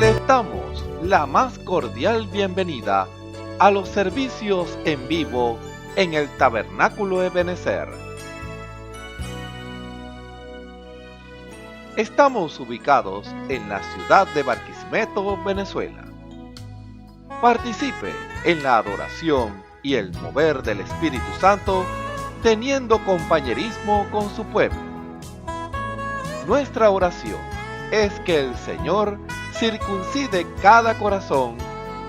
Les damos la más cordial bienvenida a los servicios en vivo en el Tabernáculo Ebenezer. Estamos ubicados en la ciudad de Barquisimeto, Venezuela. Participe en la adoración y el mover del Espíritu Santo, teniendo compañerismo con su pueblo. Nuestra oración es que el Señor circuncide cada corazón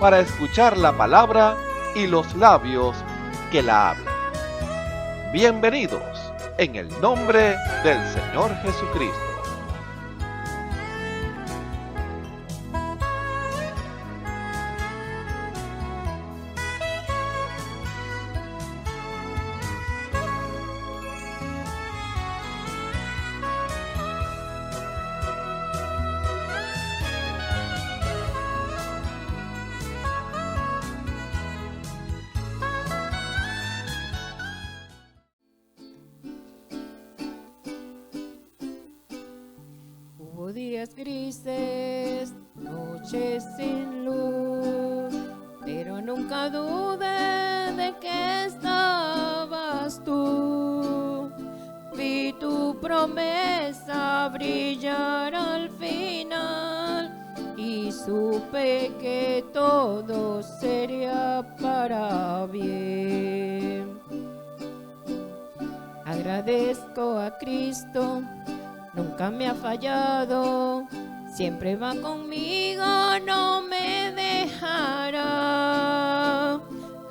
para escuchar la palabra y los labios que la hablan. Bienvenidos en el nombre del Señor Jesucristo. Hubo días grises, noches sin luz, pero nunca dudé de que estabas tú. Vi tu promesa brillar al final y supe que todo sería para bien. Agradezco a Cristo, nunca me ha fallado, siempre va conmigo, no me dejará.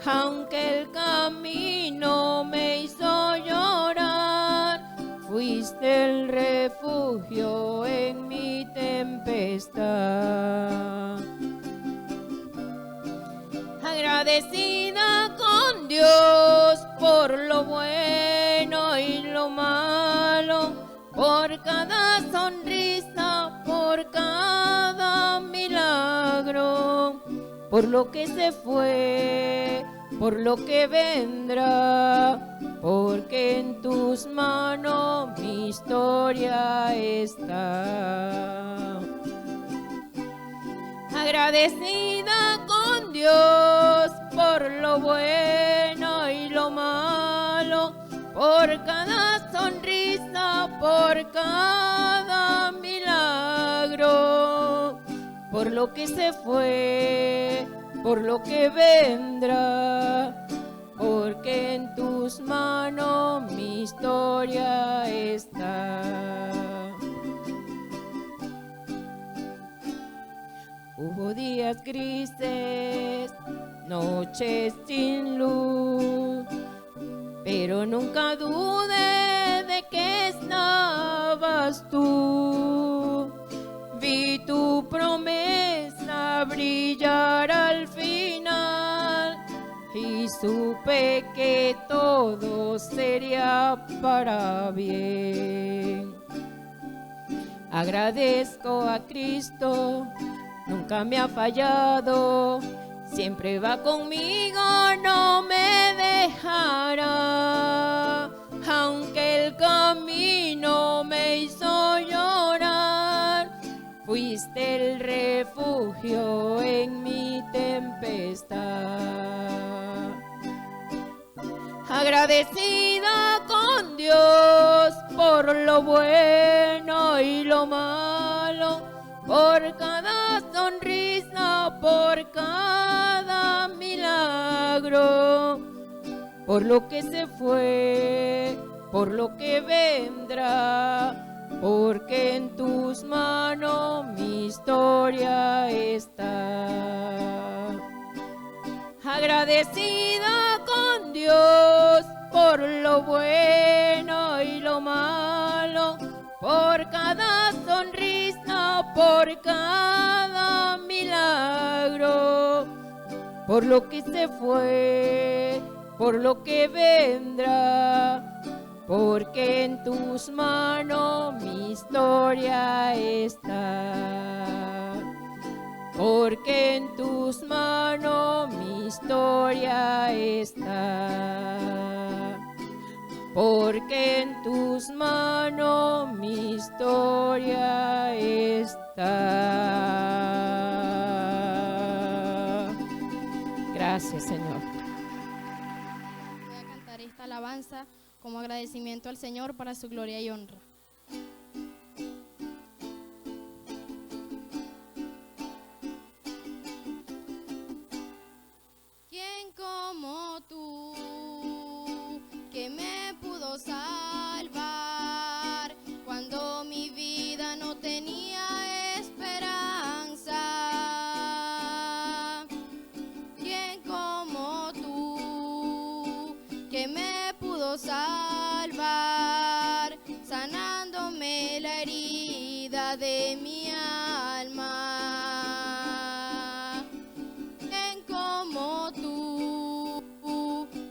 Aunque el camino me hizo llorar, fuiste el refugio en mi tempestad. Agradecida con Dios por lo bueno y lo malo, por cada sonrisa, por cada milagro, por lo que se fue, por lo que vendrá, porque en tus manos mi historia está. Agradecida con Dios por lo bueno y lo malo, por cada sonrisa, por cada milagro, por lo que se fue, por lo que vendrá, porque en tus manos mi historia está. Hubo días grises, noches sin luz, pero nunca dudé de que estabas tú. Vi tu promesa brillar al final y supe que todo sería para bien. Agradezco a Cristo, nunca me ha fallado, siempre va conmigo, no me dejará. Aunque el camino me hizo llorar, fuiste el refugio en mi tempestad. Agradecida con Dios por lo bueno y lo malo, por cada sonrisa, por cada milagro, por lo que se fue, por lo que vendrá, porque en tus manos mi historia está. Agradecida con Dios por lo bueno y lo malo, por cada sonrisa, por cada milagro, por lo que se fue, por lo que vendrá, porque en tus manos mi historia está. Porque en tus manos mi historia está. Porque en tus manos mi historia está. Gracias, Señor. Voy a cantar esta alabanza como agradecimiento al Señor para su gloria y honra. ¿Quién como tú que me pudo salvar cuando mi vida no tenía esperanza? ¿Quién como tú que me pudo salvar, sanándome la herida de mi alma? ¿Quién como tú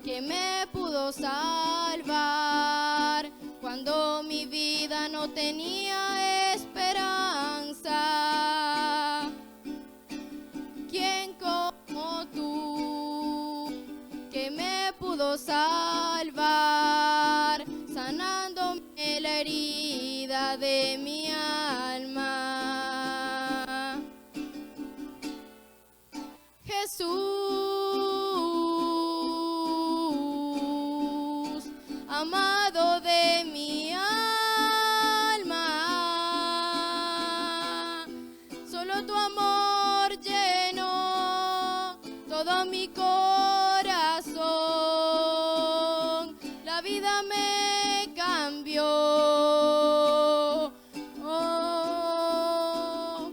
que me pudo salvar cuando mi vida no tenía esperanza? ¿Quién como tú que me pudo salvar, sanándome la herida de mi alma? Jesús, amado de mi alma, solo tu amor llenó todo mi corazón, la vida me cambió. Oh,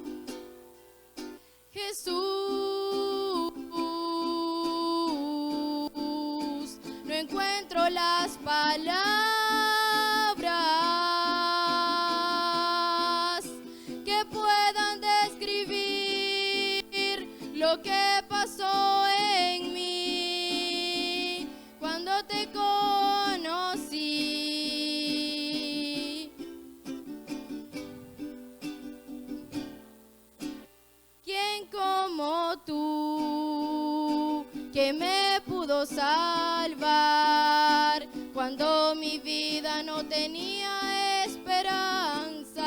Jesús, no encuentro las palabras que puedan describir lo que pasó en mí cuando te conocí. ¿Quién como tú que me pudo salvar cuando mi vida no tenía esperanza?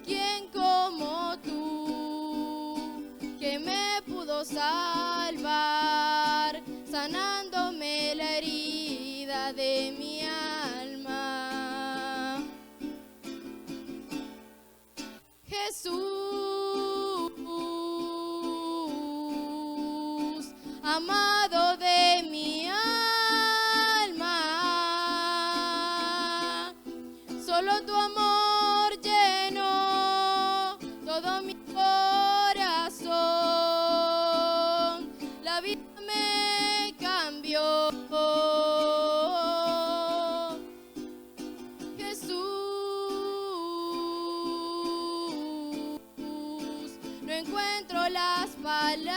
¿Quién como tú que me pudo salvar, sanándome la herida de mi alma? Jesús, amado de mi alma, solo tu amor llenó todo mi corazón, la vida me cambió. Jesús, no encuentro las palabras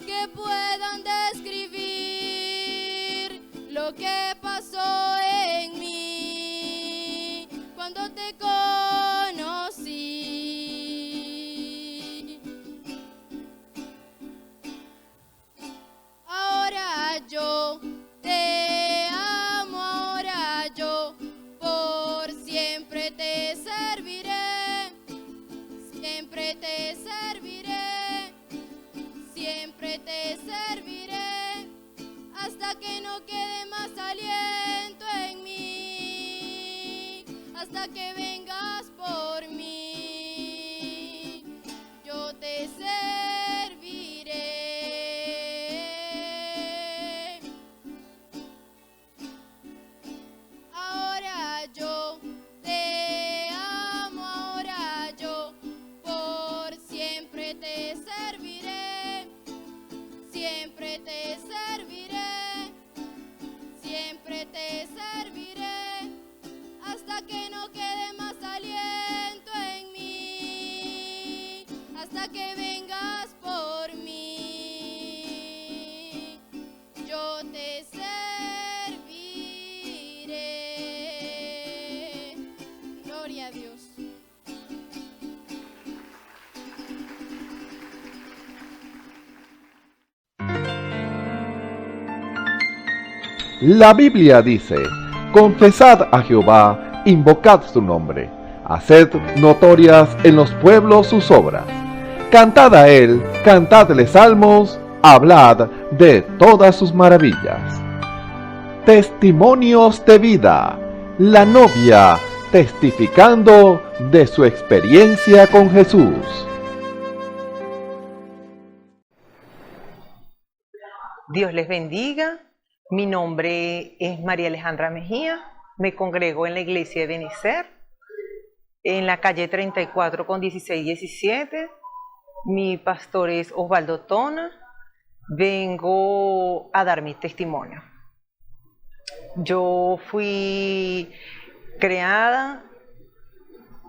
que puedan describir lo que pasó en mí cuando te conocí. Ahora yo te amo, ahora yo por siempre te serviré, siempre te serviré, siempre te serviré, hasta que no quede más aliento en mí, hasta que vengas por mí, yo te serviré. Ahora yo te amo, ahora yo por siempre te serviré, siempre te serviré, siempre te serviré, hasta que no quede más aliento en mí, hasta que vengas por mí, yo te serviré. Gloria a Dios. La Biblia dice: confesad a Jehová, invocad su nombre, Haced notorias en los pueblos sus obras. Cantad a él, cantadle salmos, hablad de todas sus maravillas. Testimonios de vida. La novia testificando de su experiencia con Jesús. Dios les bendiga. Mi nombre es María Alejandra Mejía. Me congrego en la iglesia de Benecer, en la calle 34 con 1617. Mi pastor es Osvaldo Tona. Vengo a dar mi testimonio. Yo fui creada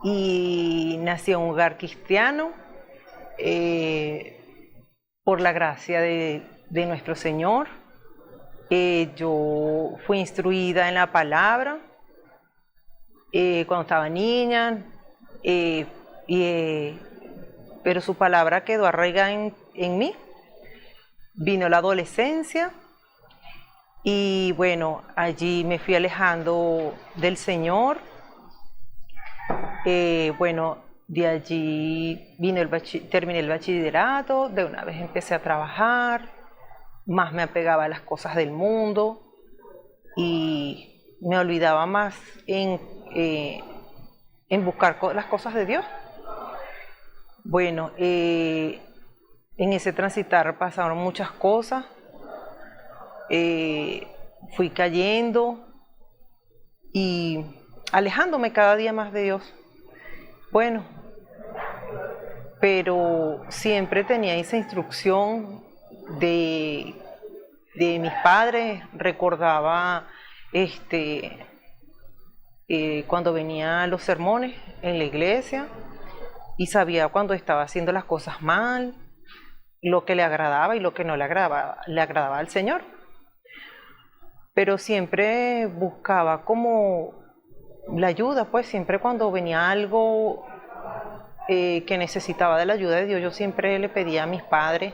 y nací en un hogar cristiano por la gracia de nuestro Señor. Yo fui instruida en la palabra cuando estaba niña, pero su palabra quedó arraigada en mí. Vino la adolescencia y bueno, allí me fui alejando del Señor. De allí terminé el bachillerato, de una vez empecé a trabajar, más me apegaba a las cosas del mundo y me olvidaba más en buscar las cosas de Dios. Bueno, en ese transitar pasaron muchas cosas, fui cayendo y alejándome cada día más de Dios. Bueno, pero siempre tenía esa instrucción de mis padres. Recordaba cuando venía a los sermones en la iglesia y sabía cuando estaba haciendo las cosas mal, lo que le agradaba y lo que no le agradaba al Señor. Pero siempre buscaba como la ayuda, pues siempre cuando venía algo que necesitaba de la ayuda de Dios, yo siempre le pedía a mis padres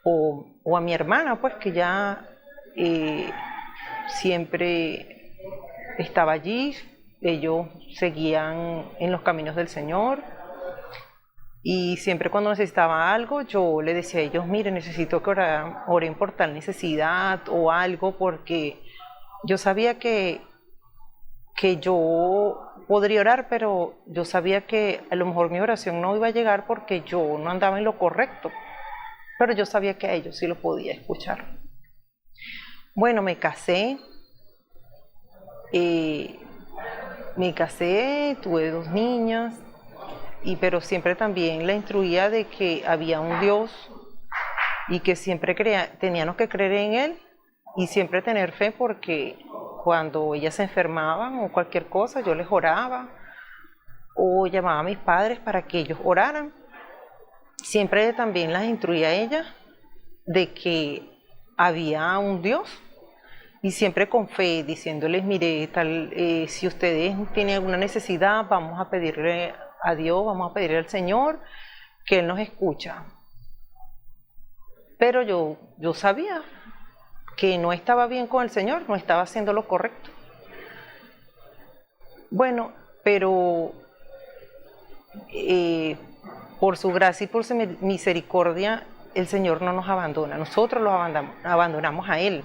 o a mi hermana, pues que ya siempre estaba allí. Ellos seguían en los caminos del Señor. Y siempre cuando necesitaba algo, yo le decía a ellos, mire, necesito que oren por tal necesidad o algo, porque yo sabía que yo podría orar, pero yo sabía que a lo mejor mi oración no iba a llegar porque yo no andaba en lo correcto. Pero yo sabía que a ellos sí lo podía escuchar. Bueno, me casé, tuve 2 niñas. Pero siempre también la instruía de que había un Dios y que siempre teníamos que creer en Él y siempre tener fe, porque cuando ellas se enfermaban o cualquier cosa, yo les oraba o llamaba a mis padres para que ellos oraran. Siempre también las instruía a ellas de que había un Dios y siempre con fe, diciéndoles, mire, si ustedes tienen alguna necesidad, vamos a pedirle a Dios, vamos a pedirle al Señor que Él nos escucha. Pero yo sabía que no estaba bien con el Señor, no estaba haciendo lo correcto. Bueno, pero por su gracia y por su misericordia, el Señor no nos abandona, nosotros lo abandonamos a Él.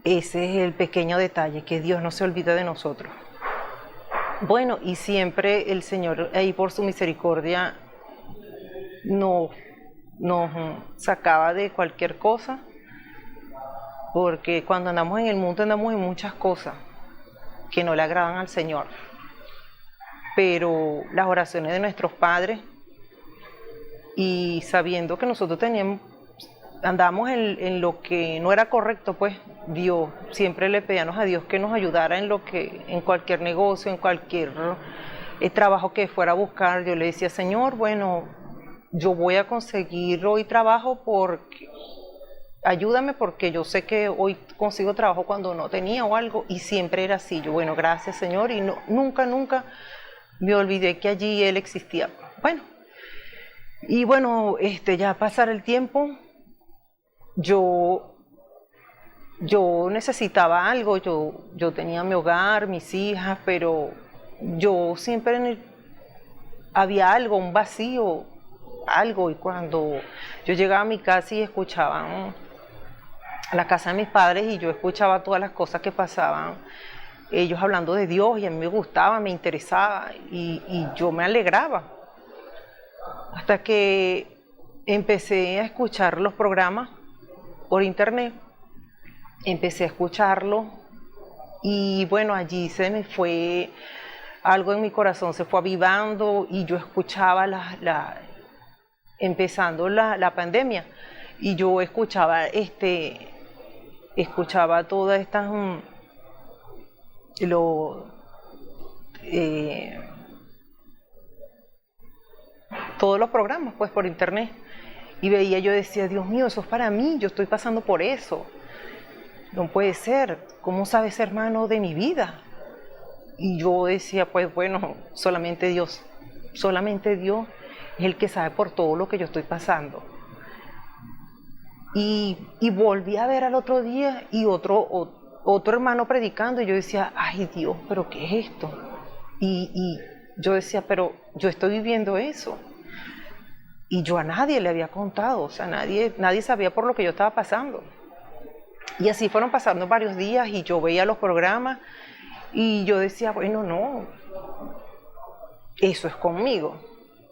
Ese es el pequeño detalle, que Dios no se olvida de nosotros. Bueno, y siempre el Señor ahí por su misericordia nos sacaba de cualquier cosa, porque cuando andamos en el mundo andamos en muchas cosas que no le agradan al Señor. Pero las oraciones de nuestros padres, y sabiendo que nosotros andábamos en lo que no era correcto, pues Dios, siempre le pedíamos a Dios que nos ayudara en cualquier negocio, en cualquier trabajo que fuera a buscar. Yo le decía, Señor, bueno, yo voy a conseguir hoy trabajo, ayúdame, porque yo sé que hoy consigo trabajo cuando no tenía o algo, y siempre era así. Yo, bueno, gracias Señor, y nunca me olvidé que allí Él existía. Bueno, y bueno, ya pasar el tiempo, yo necesitaba algo. Yo tenía mi hogar, mis hijas, pero yo siempre había algo, un vacío, algo, y cuando yo llegaba a mi casa y escuchaba a la casa de mis padres y yo escuchaba todas las cosas que pasaban, ellos hablando de Dios, y a mí me gustaba, me interesaba y yo me alegraba. Hasta que empecé a escuchar los programas por internet, empecé a escucharlos y bueno, allí se me fue algo en mi corazón, se fue avivando y yo escuchaba empezando la pandemia y yo escuchaba todas estas todos los programas pues por internet y veía, yo decía, Dios mío, eso es para mí, yo estoy pasando por eso, no puede ser, ¿cómo sabe ese hermano de mi vida? Y yo decía, pues bueno, solamente Dios es el que sabe por todo lo que yo estoy pasando. Y volví a ver al otro día y otro hermano predicando y yo decía, ay Dios, pero ¿qué es esto? Y yo decía, pero yo estoy viviendo eso. Y yo a nadie le había contado, o sea, nadie sabía por lo que yo estaba pasando. Y así fueron pasando varios días y yo veía los programas y yo decía, bueno, no, eso es conmigo,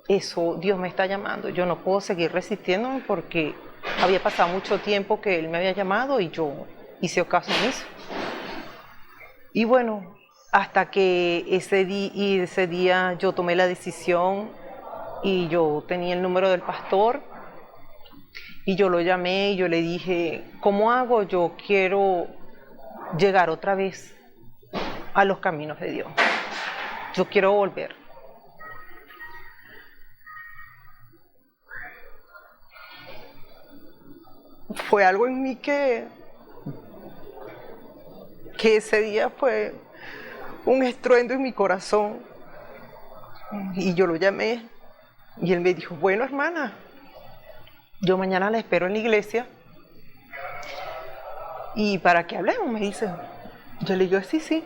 eso Dios me está llamando, yo no puedo seguir resistiéndome porque había pasado mucho tiempo que Él me había llamado y yo hice caso omiso. Y bueno, hasta que ese día yo tomé la decisión y yo tenía el número del pastor y yo lo llamé y yo le dije, ¿cómo hago? Yo quiero llegar otra vez a los caminos de Dios. Yo quiero volver. Fue algo en mí que ese día fue un estruendo en mi corazón. Y yo lo llamé y él me dijo, bueno, hermana, yo mañana la espero en la iglesia y para que hablemos, me dice. Yo le digo, sí,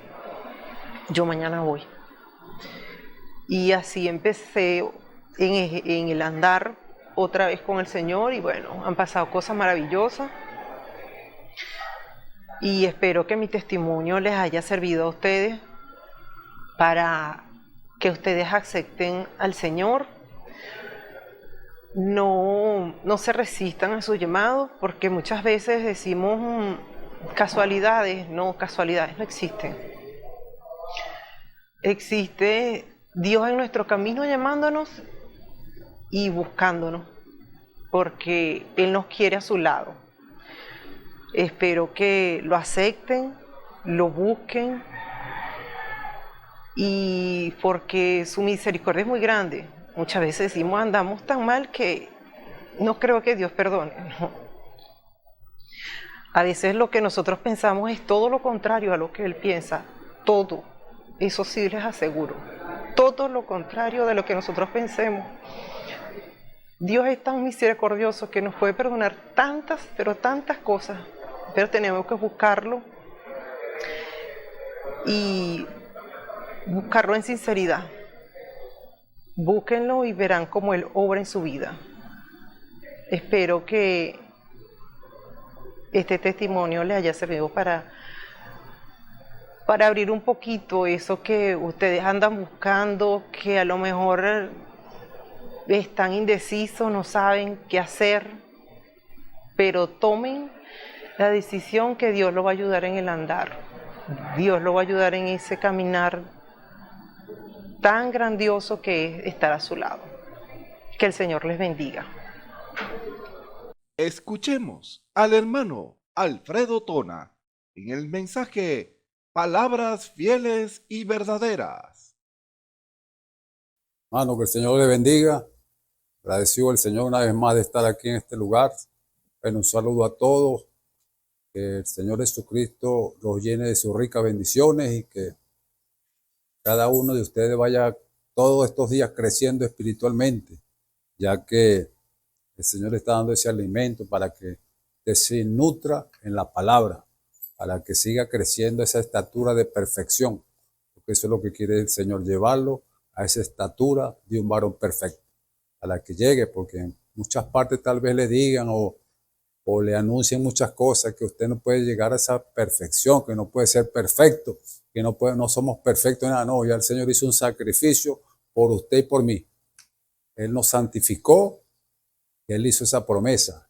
yo mañana voy. Y así empecé en el andar otra vez con el Señor y bueno, han pasado cosas maravillosas y espero que mi testimonio les haya servido a ustedes para que ustedes acepten al Señor. No se resistan a su llamado, porque muchas veces decimos casualidades no existen. Existe Dios en nuestro camino llamándonos y buscándonos, porque Él nos quiere a su lado. Espero que lo acepten, lo busquen, y porque su misericordia es muy grande. Muchas veces decimos, andamos tan mal que no creo que Dios perdone. No. A veces lo que nosotros pensamos es todo lo contrario a lo que Él piensa. Todo. Eso sí les aseguro. Todo lo contrario de lo que nosotros pensemos. Dios es tan misericordioso que nos puede perdonar tantas, pero tantas cosas. Pero tenemos que buscarlo y buscarlo en sinceridad. Búsquenlo y verán cómo Él obra en su vida. Espero que este testimonio les haya servido para abrir un poquito eso que ustedes andan buscando, que a lo mejor están indecisos, no saben qué hacer, pero tomen la decisión que Dios los va a ayudar en el andar. Dios los va a ayudar en ese caminar tan grandioso que es estar a su lado. Que el Señor les bendiga. Escuchemos al hermano Alfredo Tona en el mensaje Palabras Fieles y Verdaderas. Hermano, que el Señor le bendiga. Agradecido al Señor una vez más de estar aquí en este lugar. Bueno, un saludo a todos. Que el Señor Jesucristo los llene de sus ricas bendiciones y que cada uno de ustedes vaya todos estos días creciendo espiritualmente, ya que el Señor está dando ese alimento para que se nutra en la palabra, para que siga creciendo esa estatura de perfección. Porque porque eso es lo que quiere el Señor, llevarlo a esa estatura de un varón perfecto, a la que llegue, porque en muchas partes tal vez le digan o le anuncien muchas cosas, que usted no puede llegar a esa perfección, que no puede ser perfecto, que no somos perfectos, nada. No, ya el Señor hizo un sacrificio por usted y por mí. Él nos santificó, Él hizo esa promesa.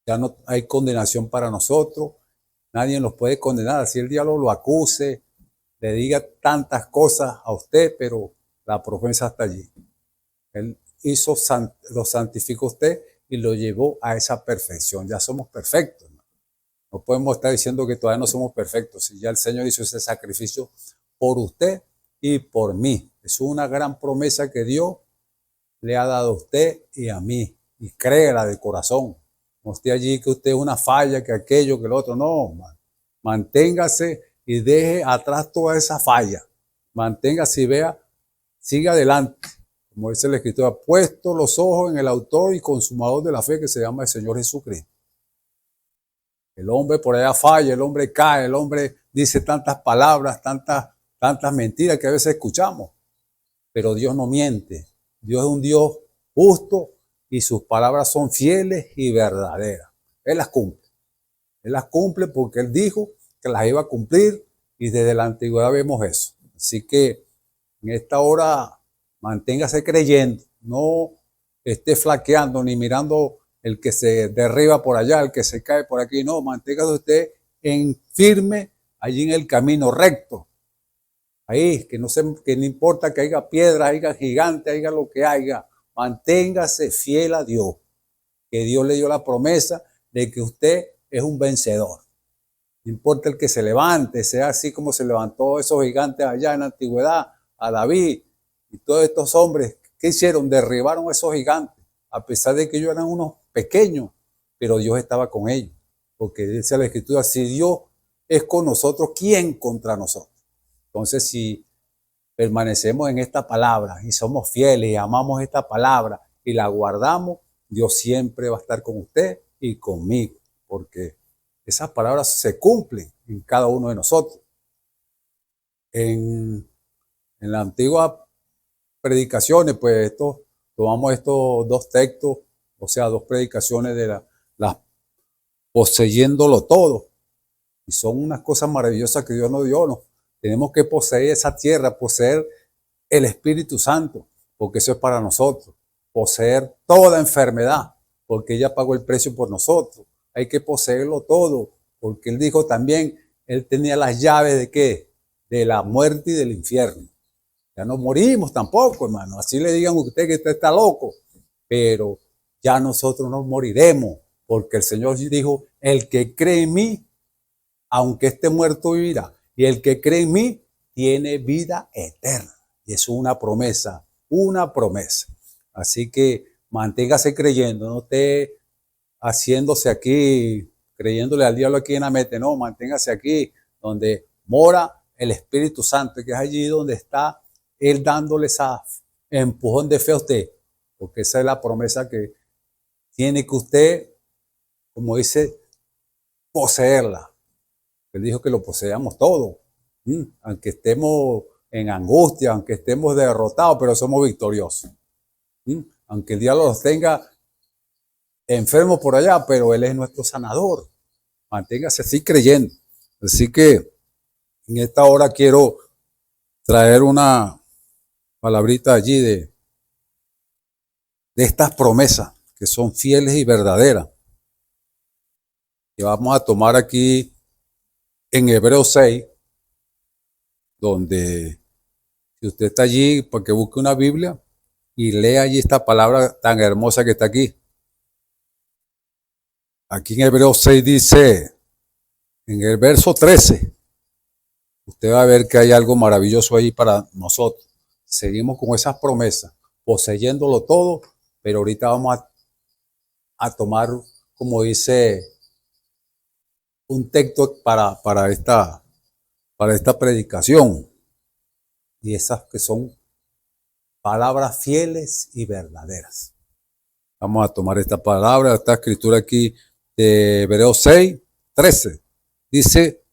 Ya no hay condenación para nosotros, nadie nos puede condenar. Si el diablo lo acuse, le diga tantas cosas a usted, pero la promesa está allí. Él lo santificó usted y lo llevó a esa perfección. Ya somos perfectos. No podemos estar diciendo que todavía no somos perfectos. Si ya el Señor hizo ese sacrificio por usted y por mí. Es una gran promesa que Dios le ha dado a usted y a mí. Y créela de corazón. No esté allí que usted es una falla, que aquello, que lo otro. No, manténgase y deje atrás toda esa falla. Manténgase y vea, siga adelante. Como dice la Escritura, puesto los ojos en el autor y consumador de la fe, que se llama el Señor Jesucristo. El hombre por allá falla, el hombre cae, el hombre dice tantas palabras, tantas mentiras que a veces escuchamos. Pero Dios no miente. Dios es un Dios justo y sus palabras son fieles y verdaderas. Él las cumple. Él las cumple porque Él dijo que las iba a cumplir y desde la antigüedad vemos eso. Así que en esta hora manténgase creyendo, no esté flaqueando ni mirando el que se derriba por allá, el que se cae por aquí. No, manténgase usted en firme allí en el camino recto. Ahí, que no importa que haya piedra, haya gigante, haya lo que haya, manténgase fiel a Dios, que Dios le dio la promesa de que usted es un vencedor. No importa el que se levante, sea así como se levantó esos gigantes allá en la antigüedad, a David y todos estos hombres. ¿Qué hicieron? Derribaron a esos gigantes, a pesar de que ellos eran unos pequeños, pero Dios estaba con ellos, porque dice la Escritura, si Dios es con nosotros, ¿quién contra nosotros? Entonces, si permanecemos en esta palabra y somos fieles y amamos esta palabra y la guardamos, Dios siempre va a estar con usted y conmigo, porque esas palabras se cumplen en cada uno de nosotros. En las antiguas predicaciones, pues tomamos estos dos textos, o sea, dos predicaciones de las poseyéndolo todo. Y son unas cosas maravillosas que Dios nos dio, ¿no? Tenemos que poseer esa tierra, poseer el Espíritu Santo, porque eso es para nosotros. Poseer toda enfermedad, porque ella pagó el precio por nosotros. Hay que poseerlo todo, porque Él dijo también, Él tenía las llaves ¿de qué? De la muerte y del infierno. Ya no morimos tampoco, hermano. Así le digan a usted que usted está loco, pero ya nosotros no moriremos, porque el Señor dijo, el que cree en mí, aunque esté muerto, vivirá. Y el que cree en mí tiene vida eterna. Y es una promesa, una promesa. Así que manténgase creyendo, no esté haciéndose aquí, creyéndole al diablo aquí en la mente. No, manténgase aquí donde mora el Espíritu Santo, que es allí donde está Él dándole esa empujón de fe a usted. Porque esa es la promesa que tiene que usted, como dice, poseerla. Él dijo que lo poseamos todo, aunque estemos en angustia, aunque estemos derrotados, pero somos victoriosos. Aunque el diablo los tenga enfermos por allá, pero Él es nuestro sanador. Manténgase así creyendo. Así que en esta hora quiero traer una palabrita allí de estas promesas que son fieles y verdaderas. Que vamos a tomar aquí en Hebreos 6, donde si usted está allí, para que busque una Biblia y lea allí esta palabra tan hermosa que está aquí. Aquí en Hebreos 6 dice, en el verso 13, usted va a ver que hay algo maravilloso ahí para nosotros. Seguimos con esas promesas, poseyéndolo todo, pero ahorita vamos a tomar, como dice, un texto para esta predicación. Y esas que son palabras fieles y verdaderas. Vamos a tomar esta palabra, esta escritura aquí de Hebreos 6, 13. Dice,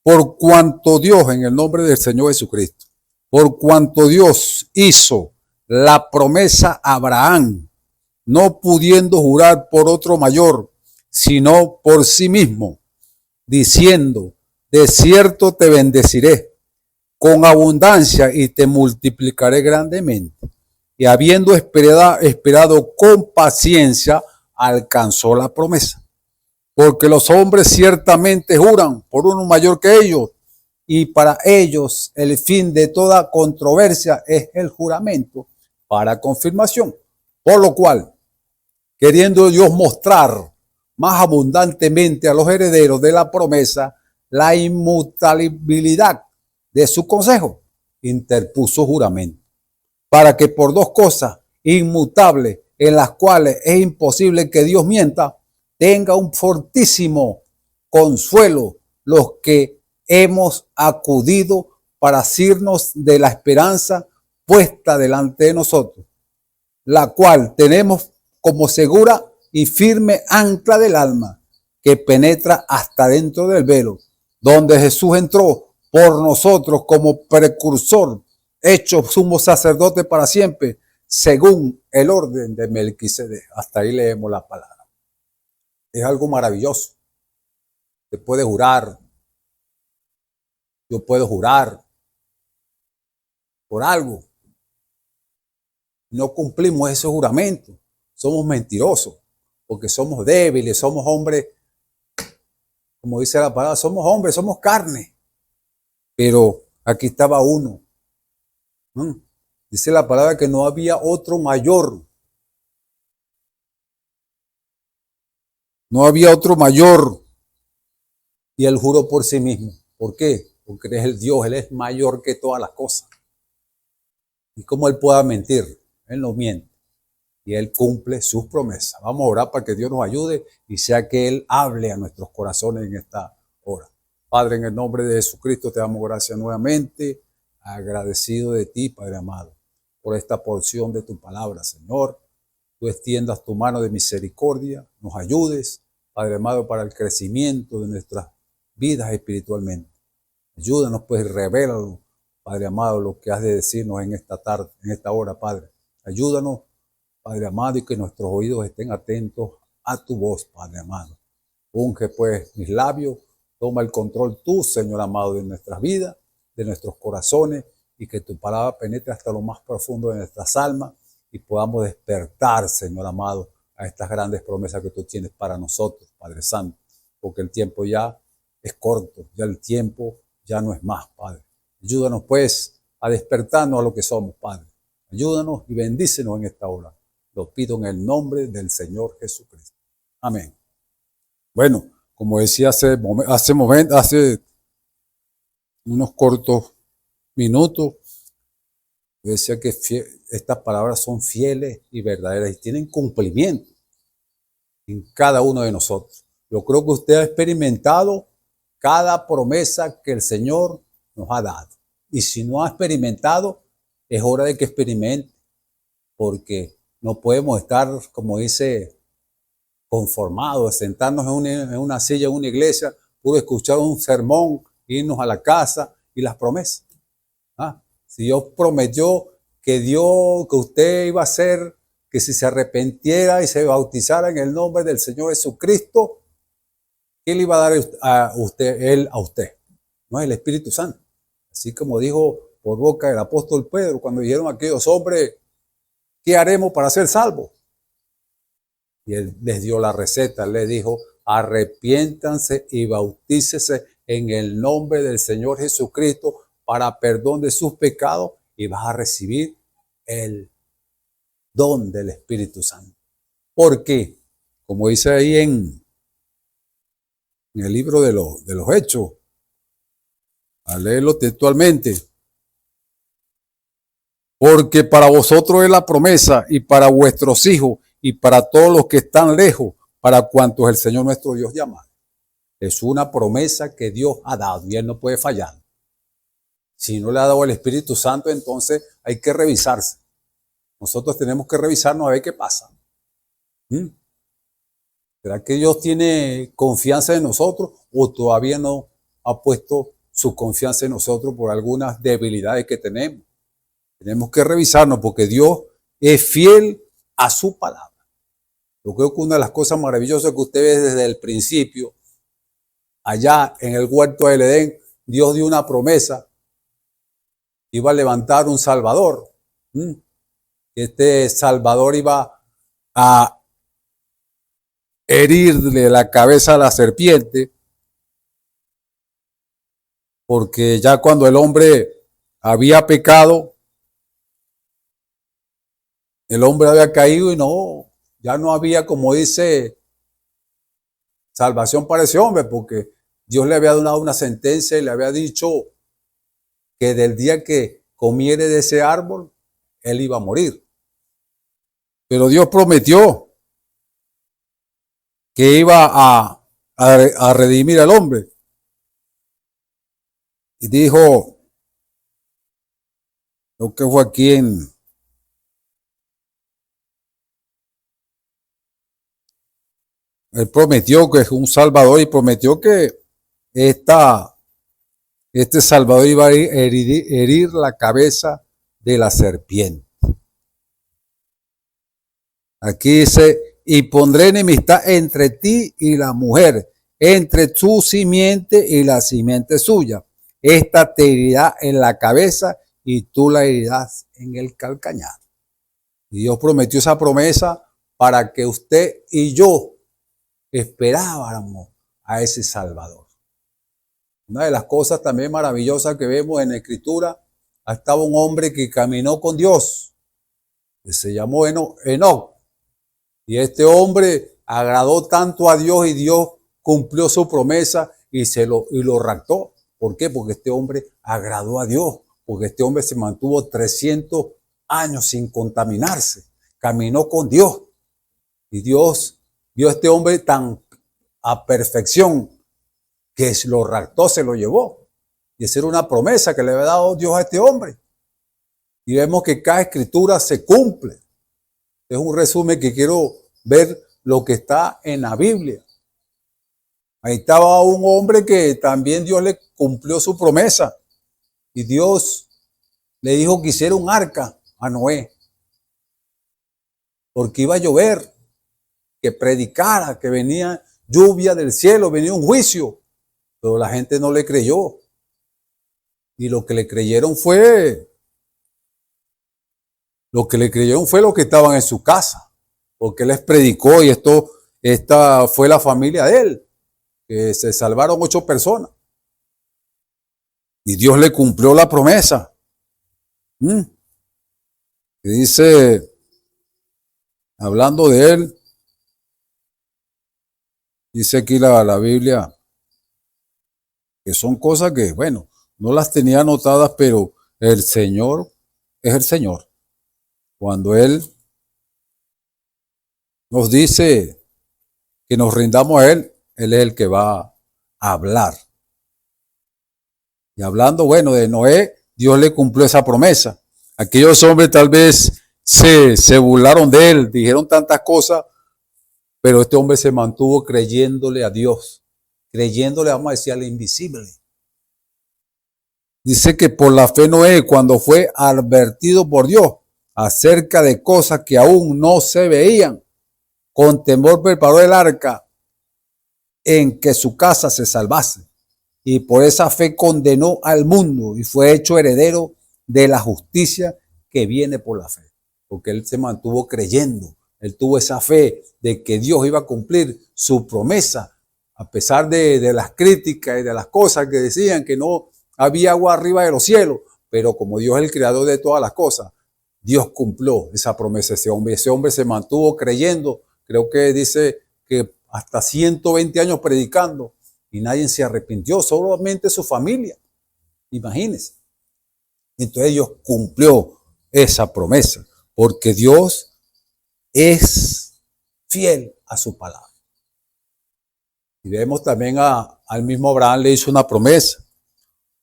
por cuanto Dios, en el nombre del Señor Jesucristo, por cuanto Dios hizo la promesa a Abraham, no pudiendo jurar por otro mayor, sino por sí mismo, diciendo, de cierto te bendeciré con abundancia y te multiplicaré grandemente. Y habiendo esperado con paciencia, alcanzó la promesa. Porque los hombres ciertamente juran por uno mayor que ellos, y para ellos el fin de toda controversia es el juramento para confirmación. Por lo cual, queriendo Dios mostrar más abundantemente a los herederos de la promesa la inmutabilidad de su consejo, interpuso juramento, para que por dos cosas inmutables en las cuales es imposible que Dios mienta, tenga un fortísimo consuelo los que hemos acudido para asirnos de la esperanza puesta delante de nosotros, la cual tenemos como segura y firme ancla del alma, que penetra hasta dentro del velo, donde Jesús entró por nosotros como precursor, hecho sumo sacerdote para siempre, según el orden de Melquisedec. Hasta ahí leemos la palabra. Es algo maravilloso. Se puede jurar. Yo puedo jurar por algo. No cumplimos ese juramento. Somos mentirosos, porque somos débiles, somos hombres, como dice la palabra, somos hombres, somos carne. Pero aquí estaba uno. Dice la palabra que no había otro mayor. No había otro mayor. Y él juró por sí mismo. ¿Por qué? Porque él es el Dios, él es mayor que todas las cosas. ¿Y cómo él pueda mentir? Él no miente. Y él cumple sus promesas. Vamos a orar para que Dios nos ayude y sea que él hable a nuestros corazones en esta hora. Padre, en el nombre de Jesucristo te damos gracias nuevamente, agradecido de ti, Padre amado, por esta porción de tu palabra, Señor. Tú extiendas tu mano de misericordia, nos ayudes, Padre amado, para el crecimiento de nuestras vidas espiritualmente. Ayúdanos, pues, y revélanos, Padre amado, lo que has de decirnos en esta tarde, en esta hora, Padre. Ayúdanos, Padre amado, y que nuestros oídos estén atentos a tu voz, Padre amado. Unge, pues, mis labios, toma el control tú, Señor amado, de nuestras vidas, de nuestros corazones, y que tu palabra penetre hasta lo más profundo de nuestras almas y podamos despertar, Señor amado, a estas grandes promesas que tú tienes para nosotros, Padre Santo, porque el tiempo ya es corto, ya el tiempo ya no es más, Padre. Ayúdanos, pues, a despertarnos a lo que somos, Padre. Ayúdanos y bendícenos en esta hora. Lo pido en el nombre del Señor Jesucristo. Amén. Bueno, como decía hace unos cortos minutos, yo decía que estas palabras son fieles y verdaderas y tienen cumplimiento en cada uno de nosotros. Yo creo que usted ha experimentado cada promesa que el Señor nos ha dado. Y si no ha experimentado, es hora de que experimente, porque no podemos estar, como dice, conformados, sentarnos en una silla, en una iglesia, puro escuchar un sermón, irnos a la casa y las promesas. Si Dios prometió que usted iba a hacer, que si se arrepintiera y se bautizara en el nombre del Señor Jesucristo, ¿qué le iba a dar a usted? Él a usted, no es el Espíritu Santo. Así como dijo por boca del apóstol Pedro cuando dijeron a aquellos hombres, ¿qué haremos para ser salvos? Y él les dio la receta, les dijo, arrepiéntanse y bautícese en el nombre del Señor Jesucristo para perdón de sus pecados y vas a recibir el don del Espíritu Santo. Porque, como dice ahí en el libro de los Hechos, al leerlo textualmente, porque para vosotros es la promesa y para vuestros hijos y para todos los que están lejos, para cuantos el Señor nuestro Dios llama. Es una promesa que Dios ha dado y Él no puede fallar. Si no le ha dado el Espíritu Santo, entonces hay que revisarse. Nosotros tenemos que revisarnos a ver qué pasa. ¿Será que Dios tiene confianza en nosotros o todavía no ha puesto su confianza en nosotros por algunas debilidades que tenemos. Tenemos que revisarnos porque Dios es fiel a su palabra. Yo creo que una de las cosas maravillosas que usted ve desde el principio, allá en el huerto del Edén, Dios dio una promesa. Iba a levantar un Salvador. Este Salvador iba a herirle la cabeza a la serpiente, porque ya cuando el hombre había pecado, el hombre había caído y ya no había, como dice, salvación para ese hombre, porque Dios le había dado una sentencia y le había dicho que del día que comiere de ese árbol, él iba a morir. Pero Dios prometió que iba a redimir al hombre. Y dijo, lo que fue aquí él prometió que es un Salvador y prometió que este Salvador iba a herir la cabeza de la serpiente. Aquí dice, y pondré enemistad entre ti y la mujer, entre tu simiente y la simiente suya. Esta te herirá en la cabeza y tú la herirás en el calcañar. Y Dios prometió esa promesa para que usted y yo esperábamos a ese Salvador. Una de las cosas también maravillosas que vemos en la Escritura, estaba un hombre que caminó con Dios, que se llamó Enoc. Y este hombre agradó tanto a Dios y Dios cumplió su promesa y lo raptó. ¿Por qué? Porque este hombre agradó a Dios, porque este hombre se mantuvo 300 años sin contaminarse, caminó con Dios. Y Dios vio a este hombre tan a perfección que lo raptó, se lo llevó. Y esa era una promesa que le había dado Dios a este hombre. Y vemos que cada escritura se cumple. Es un resumen que quiero ver lo que está en la Biblia. Ahí estaba un hombre que también Dios le cumplió su promesa. Y Dios le dijo que hiciera un arca a Noé. Porque iba a llover, que predicara, que venía lluvia del cielo, venía un juicio. Pero la gente no le creyó. Y lo que le creyeron fue lo que estaban en su casa. Porque él les predicó y esta fue la familia de él. Que se salvaron 8 personas. Y Dios le cumplió la promesa. Y dice, hablando de él, dice aquí la Biblia, que son cosas que, bueno, no las tenía anotadas, pero el Señor es el Señor. Cuando Él nos dice que nos rindamos a Él, Él es el que va a hablar. Y hablando, bueno, de Noé, Dios le cumplió esa promesa. Aquellos hombres tal vez se burlaron de él, dijeron tantas cosas, pero este hombre se mantuvo creyéndole a Dios, creyéndole, vamos a decir, al invisible. Dice que por la fe Noé, cuando fue advertido por Dios acerca de cosas que aún no se veían, con temor preparó el arca en que su casa se salvase. Y por esa fe condenó al mundo y fue hecho heredero de la justicia que viene por la fe. Porque él se mantuvo creyendo. Él tuvo esa fe de que Dios iba a cumplir su promesa, a pesar de las críticas y de las cosas que decían que no había agua arriba de los cielos. Pero como Dios es el creador de todas las cosas, Dios cumplió esa promesa. Ese hombre se mantuvo creyendo. Creo que dice que hasta 120 años predicando. Y nadie se arrepintió, solamente su familia. Imagínense. Entonces Dios cumplió esa promesa, porque Dios es fiel a su palabra. Y vemos también al mismo Abraham le hizo una promesa.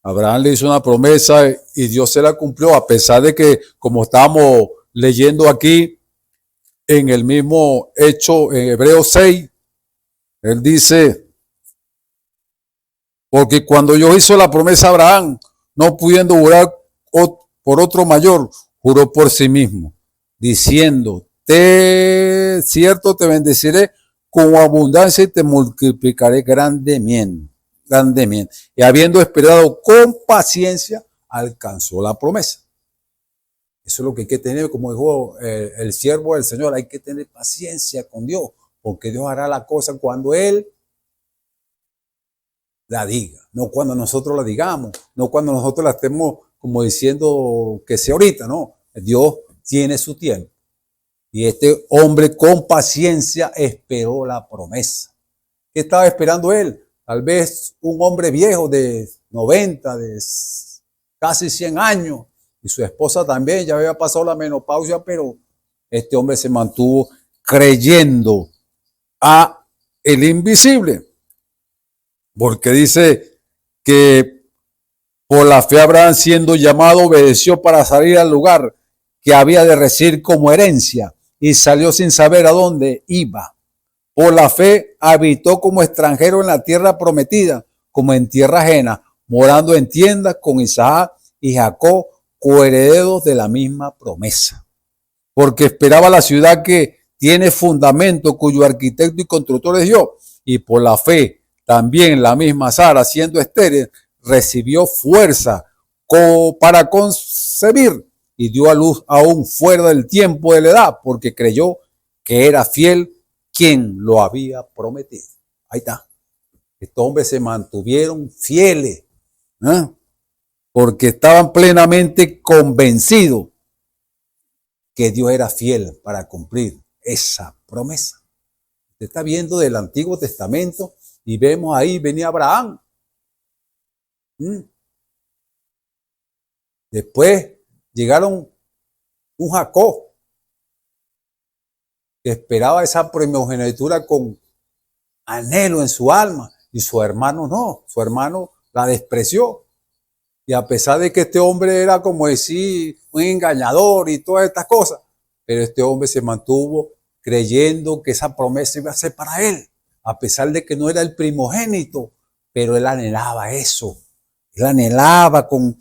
Abraham le hizo una promesa y Dios se la cumplió, a pesar de que, como estamos leyendo aquí en el mismo hecho, en Hebreos 6, él dice Porque cuando Dios hizo la promesa a Abraham, no pudiendo jurar por otro mayor, juró por sí mismo, diciendo, cierto te bendeciré con abundancia y te multiplicaré grandemente. Y habiendo esperado con paciencia, alcanzó la promesa. Eso es lo que hay que tener, como dijo el siervo del Señor, hay que tener paciencia con Dios, porque Dios hará la cosa cuando Él la diga, no cuando nosotros la digamos, no cuando nosotros la estemos como diciendo que sea ahorita, no. Dios tiene su tiempo. Y este hombre con paciencia esperó la promesa. ¿Qué estaba esperando él? Tal vez un hombre viejo de 90, de casi 100 años, y su esposa también, ya había pasado la menopausia, pero este hombre se mantuvo creyendo a el invisible. Porque dice que por la fe Abraham, siendo llamado, obedeció para salir al lugar que había de recibir como herencia y salió sin saber a dónde iba. Por la fe habitó como extranjero en la tierra prometida, como en tierra ajena, morando en tiendas con Isaac y Jacob, coherederos de la misma promesa. Porque esperaba la ciudad que tiene fundamento, cuyo arquitecto y constructor es Dios. Y por la fe también la misma Sara, siendo estéril, recibió fuerza para concebir y dio a luz aún fuera del tiempo de la edad, porque creyó que era fiel quien lo había prometido. Ahí está. Estos hombres se mantuvieron fieles, porque estaban plenamente convencidos que Dios era fiel para cumplir esa promesa. Usted está viendo del Antiguo Testamento y vemos ahí, venía Abraham. Después llegaron un Jacob que esperaba esa primogenitura con anhelo en su alma, y su hermano no, su hermano la despreció. Y a pesar de que este hombre era, como decir, un engañador y todas estas cosas, pero este hombre se mantuvo creyendo que esa promesa iba a ser para él, a pesar de que no era el primogénito, pero él anhelaba eso. Él anhelaba con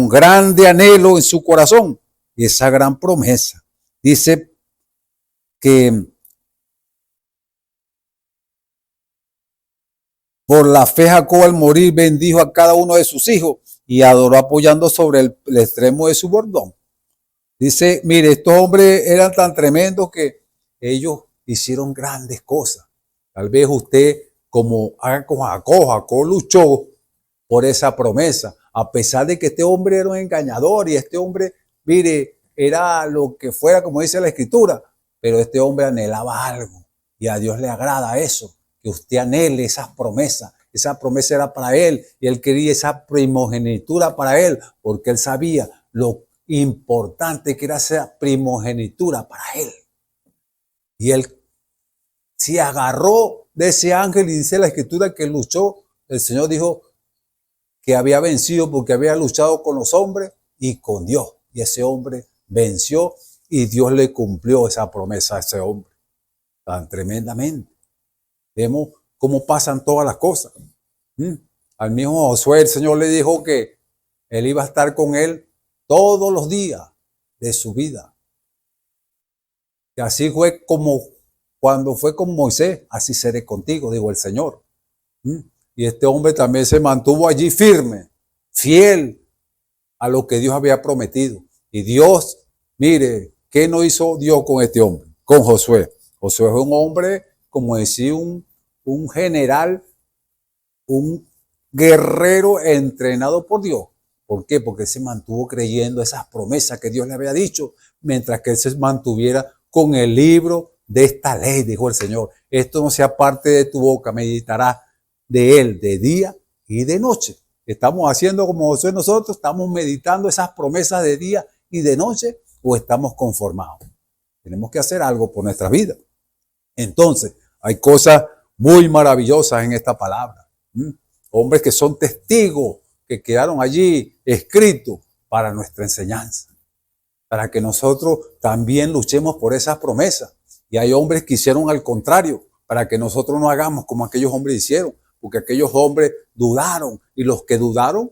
grande anhelo en su corazón esa gran promesa. Dice que por la fe Jacob al morir bendijo a cada uno de sus hijos y adoró apoyando sobre el extremo de su bordón. Dice, mire, estos hombres eran tan tremendos que ellos hicieron grandes cosas. Tal vez usted, como haga con Jacob luchó por esa promesa, a pesar de que este hombre era un engañador y este hombre, mire, era lo que fuera, como dice la Escritura, pero este hombre anhelaba algo y a Dios le agrada eso, que usted anhele esas promesas. Esa promesa era para él y él quería esa primogenitura para él, porque él sabía lo importante que era esa primogenitura para él. Y él se agarró de ese ángel y dice la Escritura que luchó. El Señor dijo que había vencido porque había luchado con los hombres y con Dios. Y ese hombre venció y Dios le cumplió esa promesa a ese hombre tan tremendamente. Vemos cómo pasan todas las cosas. Al mismo Josué el Señor le dijo que él iba a estar con él todos los días de su vida. Y así fue como cuando fue con Moisés, así seré contigo, dijo el Señor. Y este hombre también se mantuvo allí firme, fiel a lo que Dios había prometido. Y Dios, mire, ¿qué no hizo Dios con este hombre? Con Josué. Josué fue un hombre, como decía, un general, un guerrero entrenado por Dios. ¿Por qué? Porque él se mantuvo creyendo esas promesas que Dios le había dicho, mientras que él se mantuviera con el libro de esta ley, dijo el Señor. Esto no sea parte de tu boca, meditarás de él de día y de noche. ¿Estamos haciendo como Josué nosotros? ¿Estamos meditando esas promesas de día y de noche o estamos conformados? Tenemos que hacer algo por nuestra vida. Entonces, hay cosas muy maravillosas en esta palabra. Hombres que son testigos, que quedaron allí escritos para nuestra enseñanza, para que nosotros también luchemos por esas promesas. Y hay hombres que hicieron al contrario, para que nosotros no hagamos como aquellos hombres hicieron, porque aquellos hombres dudaron y los que dudaron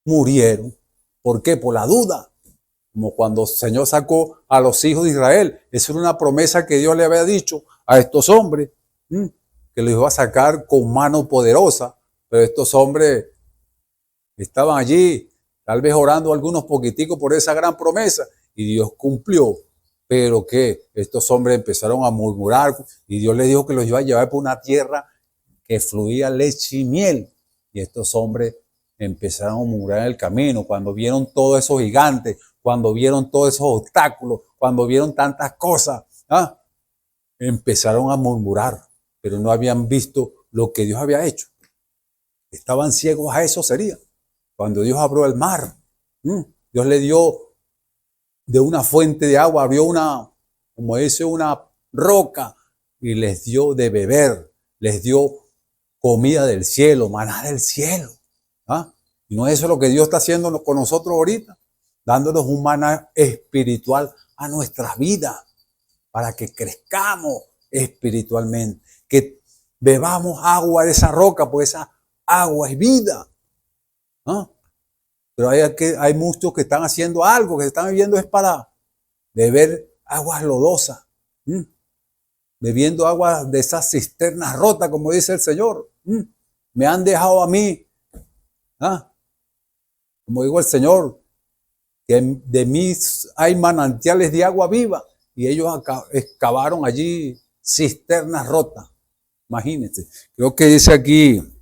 murieron. ¿Por qué? Por la duda. Como cuando el Señor sacó a los hijos de Israel. Esa era una promesa que Dios le había dicho a estos hombres, que los iba a sacar con mano poderosa. Pero estos hombres estaban allí, tal vez orando algunos poquiticos por esa gran promesa, y Dios cumplió. Pero que estos hombres empezaron a murmurar, y Dios les dijo que los iba a llevar por una tierra que fluía leche y miel. Y estos hombres empezaron a murmurar en el camino, cuando vieron todos esos gigantes, cuando vieron todos esos obstáculos, cuando vieron tantas cosas, empezaron a murmurar, pero no habían visto lo que Dios había hecho. Estaban ciegos a eso sería. Cuando Dios abrió el mar, Dios le dio de una fuente de agua, abrió una, como dice, una roca y les dio de beber, les dio comida del cielo, maná del cielo. Y no es eso lo que Dios está haciendo con nosotros ahorita, dándonos un maná espiritual a nuestras vidas para que crezcamos espiritualmente, que bebamos agua de esa roca, pues esa agua es vida. Pero hay muchos que están haciendo algo, que se están bebiendo es para beber aguas lodosas, bebiendo aguas de esas cisternas rotas, como dice el Señor. Me han dejado a mí, como digo el Señor, que de mí hay manantiales de agua viva, y ellos excavaron allí cisternas rotas. Imagínense, creo que dice aquí,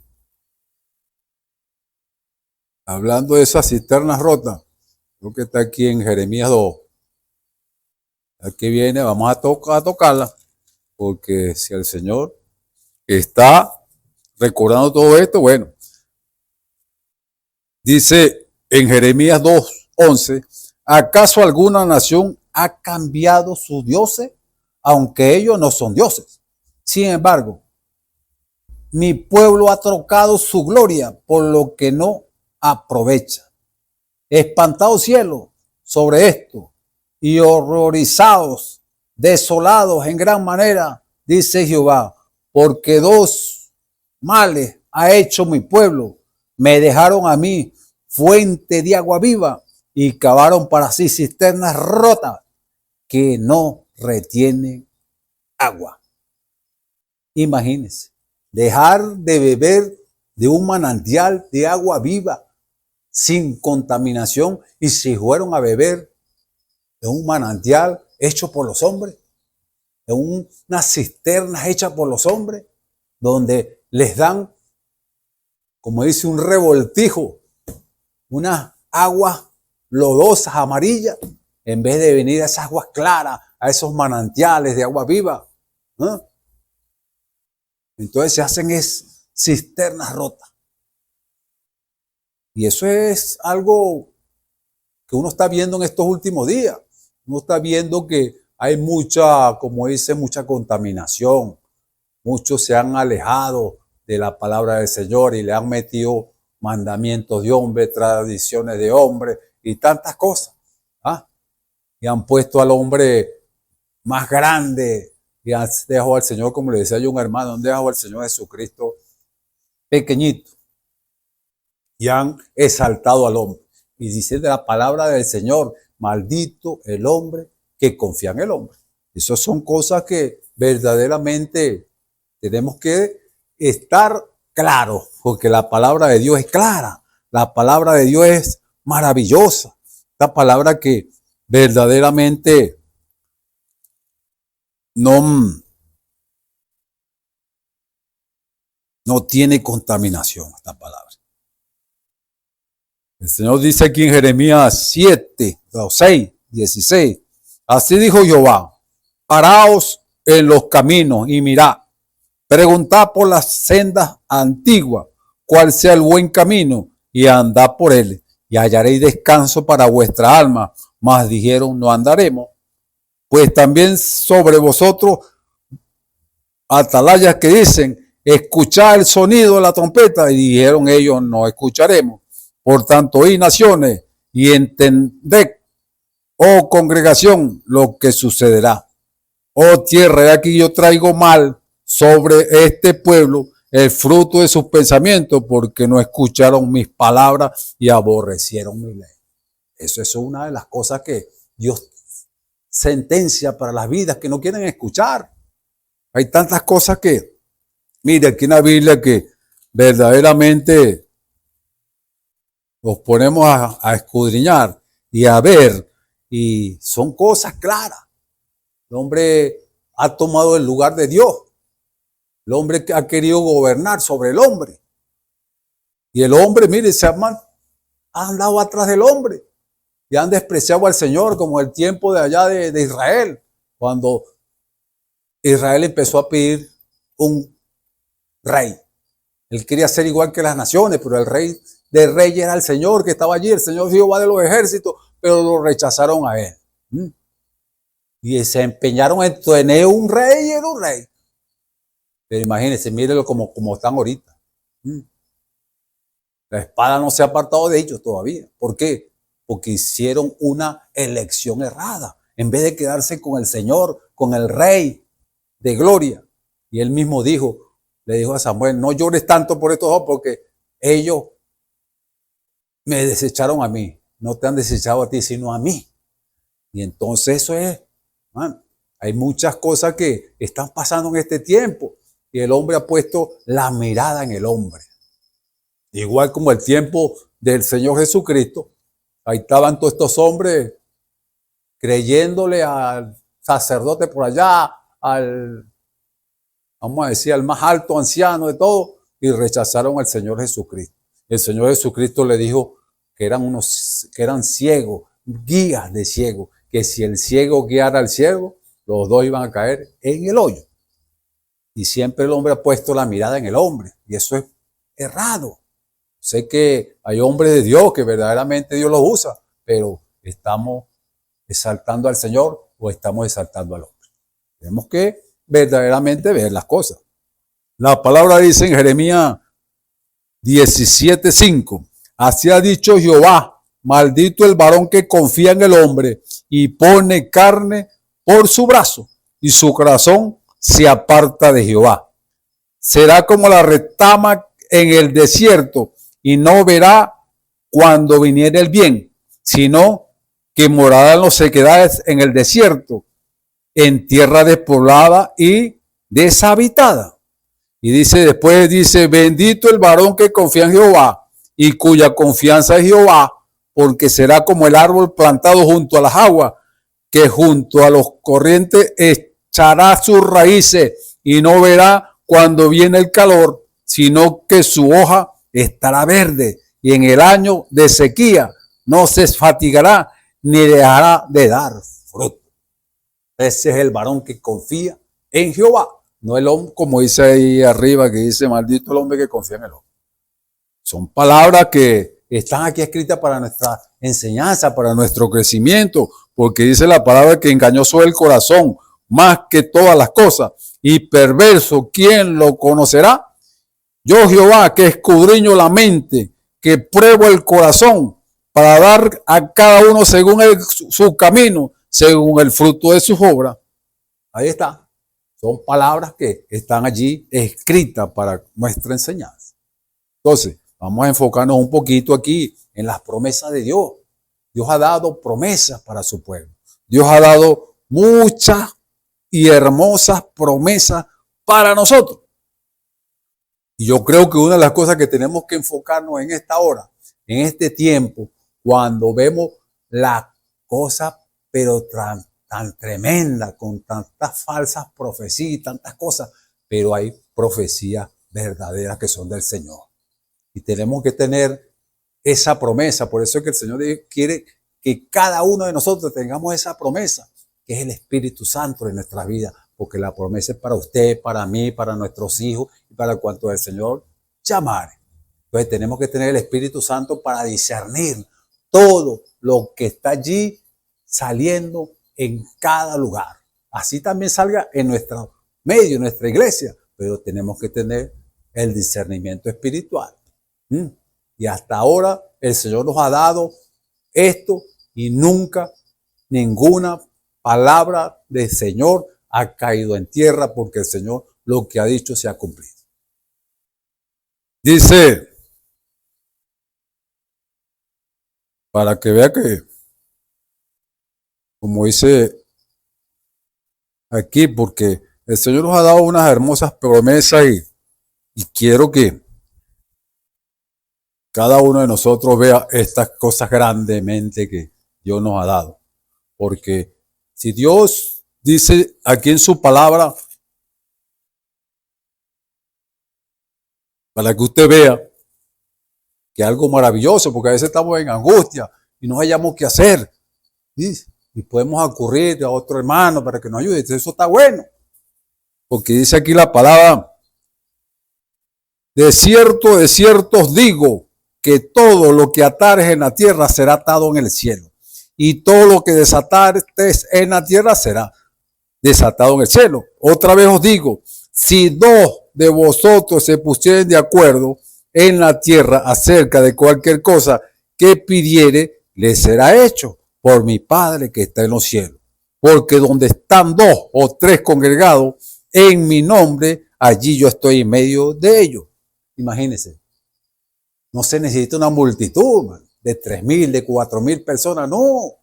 hablando de esas cisternas rotas, creo que está aquí en Jeremías 2. Aquí viene, vamos a tocarla, porque si el Señor está recordando todo esto, bueno. Dice en Jeremías 2:11, ¿acaso alguna nación ha cambiado sus dioses, aunque ellos no son dioses? Sin embargo, mi pueblo ha trocado su gloria por lo que no aprovecha. Espantados cielos sobre esto y horrorizados, desolados en gran manera, dice Jehová, porque dos males ha hecho mi pueblo. Me dejaron a mí fuente de agua viva y cavaron para sí cisternas rotas que no retienen agua. Imagínense, dejar de beber de un manantial de agua viva sin contaminación, y si fueron a beber de un manantial hecho por los hombres, de unas cisternas hechas por los hombres, donde les dan, como dice, un revoltijo, unas aguas lodosas, amarillas, en vez de venir a esas aguas claras, a esos manantiales de agua viva. Entonces se hacen cisternas rotas. Y eso es algo que uno está viendo en estos últimos días. Uno está viendo que hay mucha, como dice, mucha contaminación. Muchos se han alejado de la palabra del Señor y le han metido mandamientos de hombre, tradiciones de hombre y tantas cosas. Y han puesto al hombre más grande y han dejado al Señor, como le decía yo a un hermano, han dejado al Señor Jesucristo pequeñito. Y han exaltado al hombre. Y dice de la palabra del Señor, maldito el hombre que confía en el hombre. Esas son cosas que verdaderamente tenemos que estar claros, porque la palabra de Dios es clara. La palabra de Dios es maravillosa. La palabra que verdaderamente no tiene contaminación, esta palabra. El Señor dice aquí en Jeremías 6:16, así dijo Jehová, paraos en los caminos y mirad, preguntad por las sendas antiguas, cuál sea el buen camino, y andad por él, y hallaréis descanso para vuestra alma. Mas dijeron, no andaremos. Pues también sobre vosotros atalayas que dicen, escuchad el sonido de la trompeta, y dijeron ellos, no escucharemos. Por tanto, oí naciones y entended, oh congregación, lo que sucederá. Oh tierra, he aquí yo traigo mal sobre este pueblo el fruto de sus pensamientos, porque no escucharon mis palabras y aborrecieron mi ley. Eso es una de las cosas que Dios sentencia para las vidas que no quieren escuchar. Hay tantas cosas que, mire, aquí en la Biblia que verdaderamente nos ponemos a escudriñar y a ver, y son cosas claras. El hombre ha tomado el lugar de Dios. El hombre que ha querido gobernar sobre el hombre. Y el hombre, mire, se han andado atrás del hombre. Y han despreciado al Señor, como el tiempo de allá de Israel. Cuando Israel empezó a pedir un rey. Él quería ser igual que las naciones, pero el rey de reyes era el Señor que estaba allí. El Señor Jehová de los ejércitos, pero lo rechazaron a él. Y se empeñaron en tener un rey y era un rey. Pero imagínense, mírenlo como están ahorita. La espada no se ha apartado de ellos todavía. ¿Por qué? Porque hicieron una elección errada. En vez de quedarse con el Señor, con el Rey de gloria. Y él mismo le dijo a Samuel, no llores tanto por estos dos, porque ellos me desecharon a mí. No te han desechado a ti, sino a mí. Y entonces eso es, man, hay muchas cosas que están pasando en este tiempo. Y el hombre ha puesto la mirada en el hombre. Igual como el tiempo del Señor Jesucristo. Ahí estaban todos estos hombres creyéndole al sacerdote por allá, vamos a decir, al más alto anciano de todo, y rechazaron al Señor Jesucristo. El Señor Jesucristo le dijo que eran ciegos, guías de ciegos, que si el ciego guiara al ciego, los dos iban a caer en el hoyo. Y siempre el hombre ha puesto la mirada en el hombre, y eso es errado. Sé que hay hombres de Dios que verdaderamente Dios los usa, pero ¿estamos exaltando al Señor o estamos exaltando al hombre? Tenemos que verdaderamente ver las cosas. La palabra dice en Jeremías 17:5, así ha dicho Jehová, maldito el varón que confía en el hombre y pone carne por su brazo, y su corazón se aparta de Jehová. Será como la retama en el desierto, y no verá cuando viniere el bien, sino que morará en las sequedades en el desierto, en tierra despoblada y deshabitada. Y dice, bendito el varón que confía en Jehová y cuya confianza es Jehová, porque será como el árbol plantado junto a las aguas, que junto a los corrientes echará sus raíces y no verá cuando viene el calor, sino que su hoja estará verde, y en el año de sequía no se fatigará ni dejará de dar fruto. Ese es el varón que confía en Jehová, no el hombre, como dice ahí arriba, que dice, maldito el hombre que confía en el hombre. Son palabras que están aquí escritas para nuestra enseñanza, para nuestro crecimiento, porque dice la palabra que engañoso es el corazón, más que todas las cosas, y perverso, ¿quién lo conocerá? Yo, Jehová, que escudriño la mente, que pruebo el corazón, para dar a cada uno según su camino, según el fruto de sus obras. Ahí está. Son palabras que están allí escritas para nuestra enseñanza. Entonces, vamos a enfocarnos un poquito aquí en las promesas de Dios. Dios ha dado promesas para su pueblo. Dios ha dado muchas y hermosas promesas para nosotros. Y yo creo que una de las cosas que tenemos que enfocarnos en esta hora, en este tiempo, cuando vemos la cosa, pero tan tremenda, con tantas falsas profecías y tantas cosas, pero hay profecías verdaderas que son del Señor. Y tenemos que tener esa promesa. Por eso es que el Señor quiere que cada uno de nosotros tengamos esa promesa, que es el Espíritu Santo en nuestra vida, porque la promesa es para usted, para mí, para nuestros hijos y para cuanto el Señor llamare. Entonces tenemos que tener el Espíritu Santo para discernir todo lo que está allí saliendo en cada lugar. Así también salga en nuestro medio, en nuestra iglesia, pero tenemos que tener el discernimiento espiritual. Y hasta ahora el Señor nos ha dado esto y nunca ninguna palabra del Señor ha caído en tierra, porque el Señor lo que ha dicho se ha cumplido. Dice, para que vea que, como dice aquí, porque el Señor nos ha dado unas hermosas promesas y quiero que cada uno de nosotros vea estas cosas grandemente que Dios nos ha dado. Porque si Dios dice aquí en su palabra, para que usted vea que algo maravilloso, porque a veces estamos en angustia y no hayamos qué hacer. Y podemos acudir a otro hermano para que nos ayude. Eso está bueno. Porque dice aquí la palabra, de cierto os digo, que todo lo que atares en la tierra será atado en el cielo. Y todo lo que desatares en la tierra será desatado en el cielo. Otra vez os digo, si dos de vosotros se pusieren de acuerdo en la tierra acerca de cualquier cosa que pidiere, le será hecho por mi Padre que está en los cielos. Porque donde están dos o tres congregados en mi nombre, allí yo estoy en medio de ellos. Imagínense, no se necesita una multitud de 3.000, de 4.000 personas, no.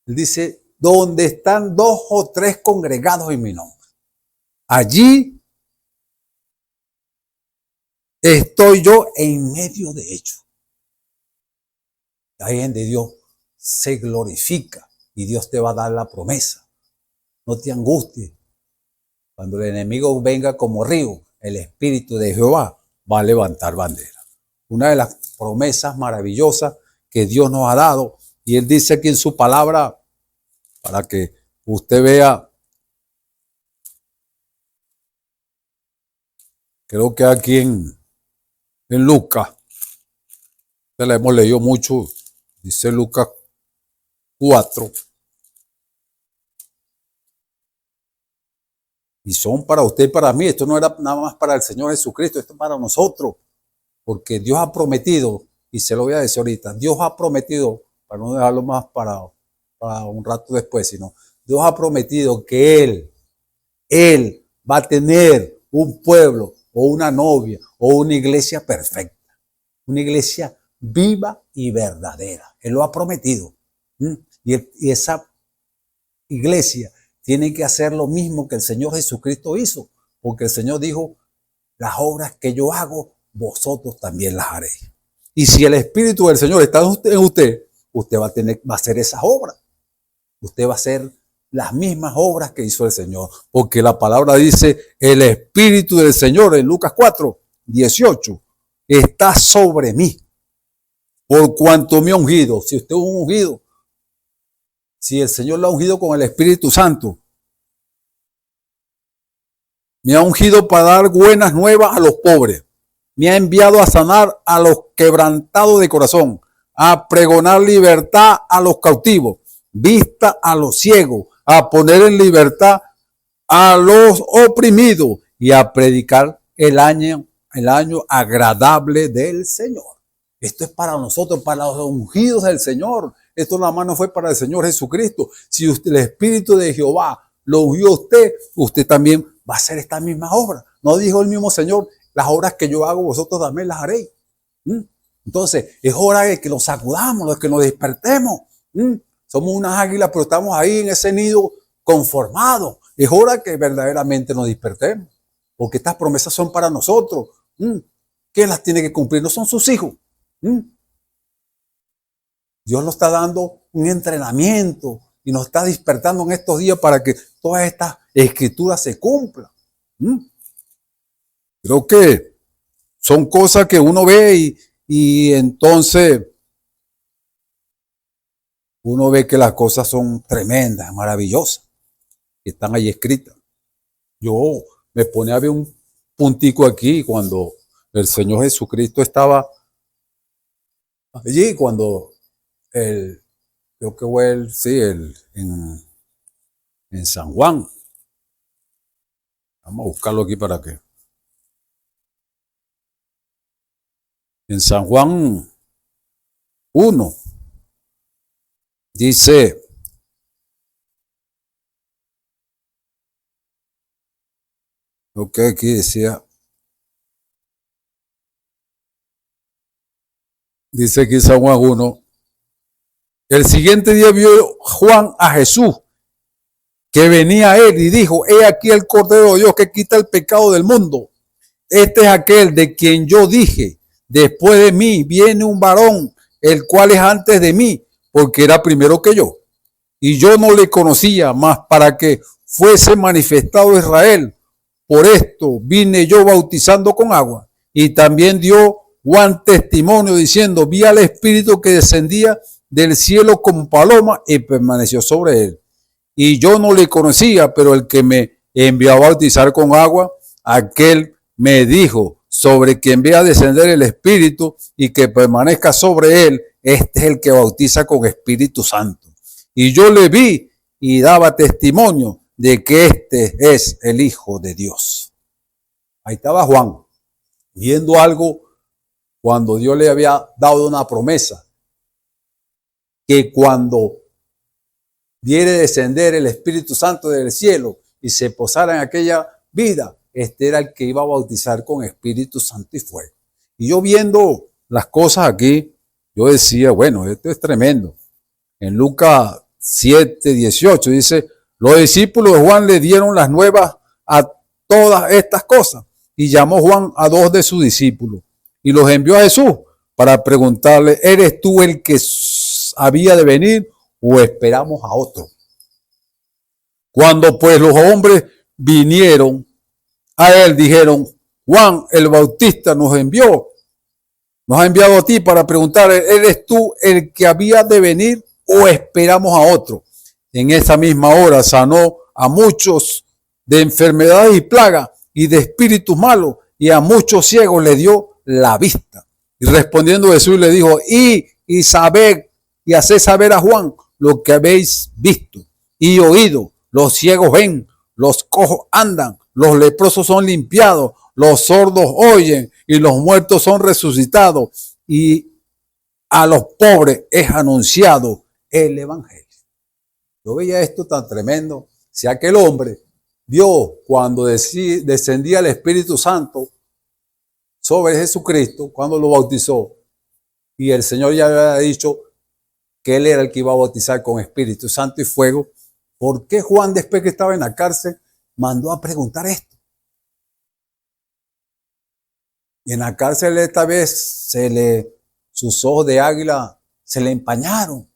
Él dice, donde están dos o tres congregados en mi nombre, allí estoy yo en medio de ellos. Ahí es donde Dios se glorifica y Dios te va a dar la promesa. No te angusties. Cuando el enemigo venga como río, el Espíritu de Jehová va a levantar bandera. Una de las promesas maravillosas que Dios nos ha dado. Y Él dice aquí en su palabra, para que usted vea, creo que aquí en Lucas, la hemos leído mucho, dice Lucas 4, y son para usted y para mí. Esto no era nada más para el Señor Jesucristo, esto es para nosotros, porque Dios ha prometido, y se lo voy a decir ahorita, Dios ha prometido, para no dejarlo más para un rato después, sino Dios ha prometido que Él va a tener un pueblo o una novia o una iglesia perfecta, una iglesia viva y verdadera. Él lo ha prometido. Y esa iglesia tiene que hacer lo mismo que el Señor Jesucristo hizo, porque el Señor dijo, las obras que yo hago, vosotros también las haréis. Y si el Espíritu del Señor está en usted, usted va a hacer esas obras. Usted va a hacer las mismas obras que hizo el Señor, porque la palabra dice, el Espíritu del Señor en Lucas 4, 18, está sobre mí, por cuanto me ha ungido. Si usted es un ungido, si el Señor lo ha ungido con el Espíritu Santo, me ha ungido para dar buenas nuevas a los pobres, me ha enviado a sanar a los quebrantados de corazón, a pregonar libertad a los cautivos, vista a los ciegos, a poner en libertad a los oprimidos y a predicar el año agradable del Señor. Esto es para nosotros, para los ungidos del Señor. Esto nada más no fue para el Señor Jesucristo. Si usted, el Espíritu de Jehová lo ungió a usted, usted también va a hacer esta misma obra. ¿No dijo el mismo Señor, las obras que yo hago, vosotros también las haréis? Entonces, es hora de que nos sacudamos, de que nos despertemos. Somos unas águilas, pero estamos ahí en ese nido conformados. Es hora que verdaderamente nos despertemos, porque estas promesas son para nosotros. ¿Quién las tiene que cumplir? No son sus hijos. Dios nos está dando un entrenamiento y nos está despertando en estos días para que todas estas escrituras se cumplan. Creo que son cosas que uno ve y entonces uno ve que las cosas son tremendas, maravillosas, que están ahí escritas. Yo me pone a ver un puntico aquí cuando el Señor Jesucristo estaba allí, cuando creo que fue en San Juan. Vamos a buscarlo aquí para que. En San Juan 1 dice, aquí decía, Dice aquí San Juan 1. El siguiente día vio Juan a Jesús, que venía a él y dijo: he aquí el Cordero de Dios que quita el pecado del mundo. Este es aquel de quien yo dije: después de mí viene un varón, el cual es antes de mí, porque era primero que yo. Y yo no le conocía, mas para que fuese manifestado Israel. Por esto vine yo bautizando con agua. Y también dio Juan testimonio diciendo: vi al Espíritu que descendía del cielo como paloma y permaneció sobre él. Y yo no le conocía, pero el que me envió a bautizar con agua, aquel me dijo: sobre quien vea descender el Espíritu y que permanezca sobre él, este es el que bautiza con Espíritu Santo. Y yo le vi y daba testimonio de que este es el Hijo de Dios. Ahí estaba Juan, viendo algo cuando Dios le había dado una promesa, que cuando viere descender el Espíritu Santo del cielo y se posara en aquella vida, este era el que iba a bautizar con Espíritu Santo y fuego. Y yo viendo las cosas aquí, yo decía, bueno, esto es tremendo. En Lucas 7:18 dice: los discípulos de Juan le dieron las nuevas a todas estas cosas, y llamó Juan a 2 de sus discípulos y los envió a Jesús para preguntarle: ¿eres tú el que había de venir o esperamos a otro? Cuando pues los hombres vinieron a él, dijeron: Juan el Bautista nos ha enviado a ti para preguntarle: ¿eres tú el que había de venir o esperamos a otro? En esa misma hora sanó a muchos de enfermedades y plagas y de espíritus malos, y a muchos ciegos le dio la vista. Y respondiendo Jesús le dijo: y sabed y haced saber a Juan lo que habéis visto y oído. Los ciegos ven, los cojos andan, los leprosos son limpiados, los sordos oyen y los muertos son resucitados, y a los pobres es anunciado el evangelio. Yo veía esto tan tremendo. Si aquel hombre vio cuando descendía el Espíritu Santo sobre Jesucristo, cuando lo bautizó, y el Señor ya había dicho que él era el que iba a bautizar con Espíritu Santo y fuego, ¿por qué Juan, después que estaba en la cárcel, mandó a preguntar esto? Y en la cárcel esta vez sus ojos de águila se le empañaron,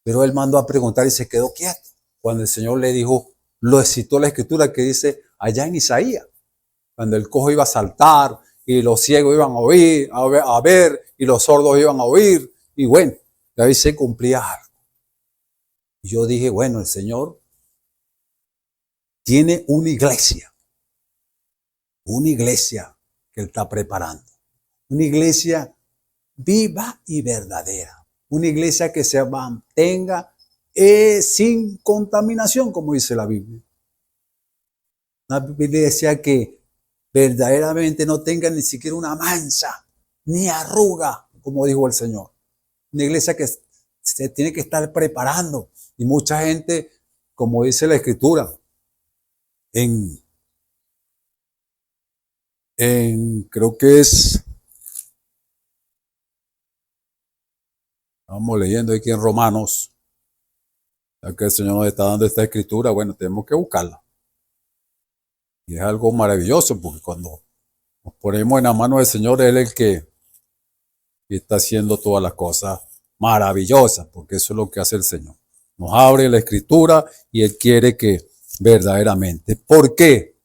pero él mandó a preguntar y se quedó quieto. Cuando el Señor le dijo, lo citó la Escritura que dice allá en Isaías, cuando el cojo iba a saltar y los ciegos iban a oír, a ver, y los sordos iban a oír, y bueno, ahí se cumplía algo. Y yo dije, bueno, el Señor tiene una iglesia que Él está preparando, una iglesia viva y verdadera, una iglesia que se mantenga sin contaminación, como dice la Biblia. Una iglesia que verdaderamente no tenga ni siquiera una mancha, ni arruga, como dijo el Señor. Una iglesia que se tiene que estar preparando. Y mucha gente, como dice la Escritura, creo que estamos leyendo aquí en Romanos, ya que el Señor nos está dando esta Escritura, bueno, tenemos que buscarla. Y es algo maravilloso, porque cuando nos ponemos en la mano del Señor, Él es el que está haciendo todas las cosas maravillosas, porque eso es lo que hace el Señor. Nos abre la Escritura y Él quiere que verdaderamente. ¿Por qué?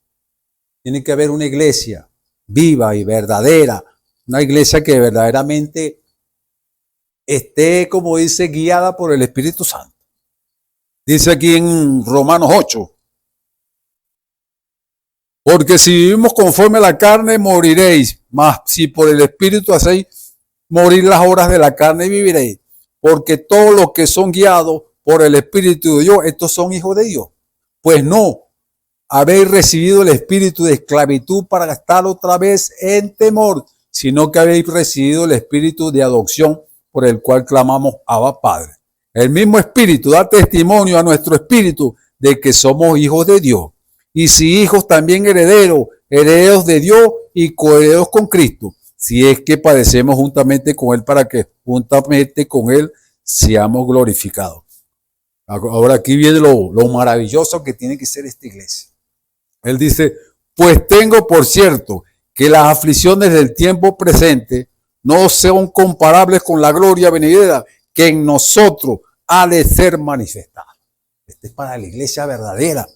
Tiene que haber una iglesia viva y verdadera, una iglesia que verdaderamente esté, como dice, guiada por el Espíritu Santo. Dice aquí en Romanos 8, porque si vivimos conforme a la carne, moriréis, mas si por el Espíritu hacéis morir las obras de la carne, viviréis. Porque todos los que son guiados por el Espíritu de Dios, estos son hijos de Dios. Pues no habéis recibido el espíritu de esclavitud para estar otra vez en temor, sino que habéis recibido el espíritu de adopción por el cual clamamos Abba Padre. El mismo Espíritu da testimonio a nuestro espíritu de que somos hijos de Dios. Y si hijos, también herederos de Dios y coherederos con Cristo. si es que padecemos juntamente con Él para que juntamente con Él seamos glorificados. Ahora aquí viene lo maravilloso que tiene que ser esta iglesia. Él dice, pues tengo por cierto que las aflicciones del tiempo presente no son comparables con la gloria venidera que en nosotros ha de ser manifestada. Este es para la iglesia verdadera.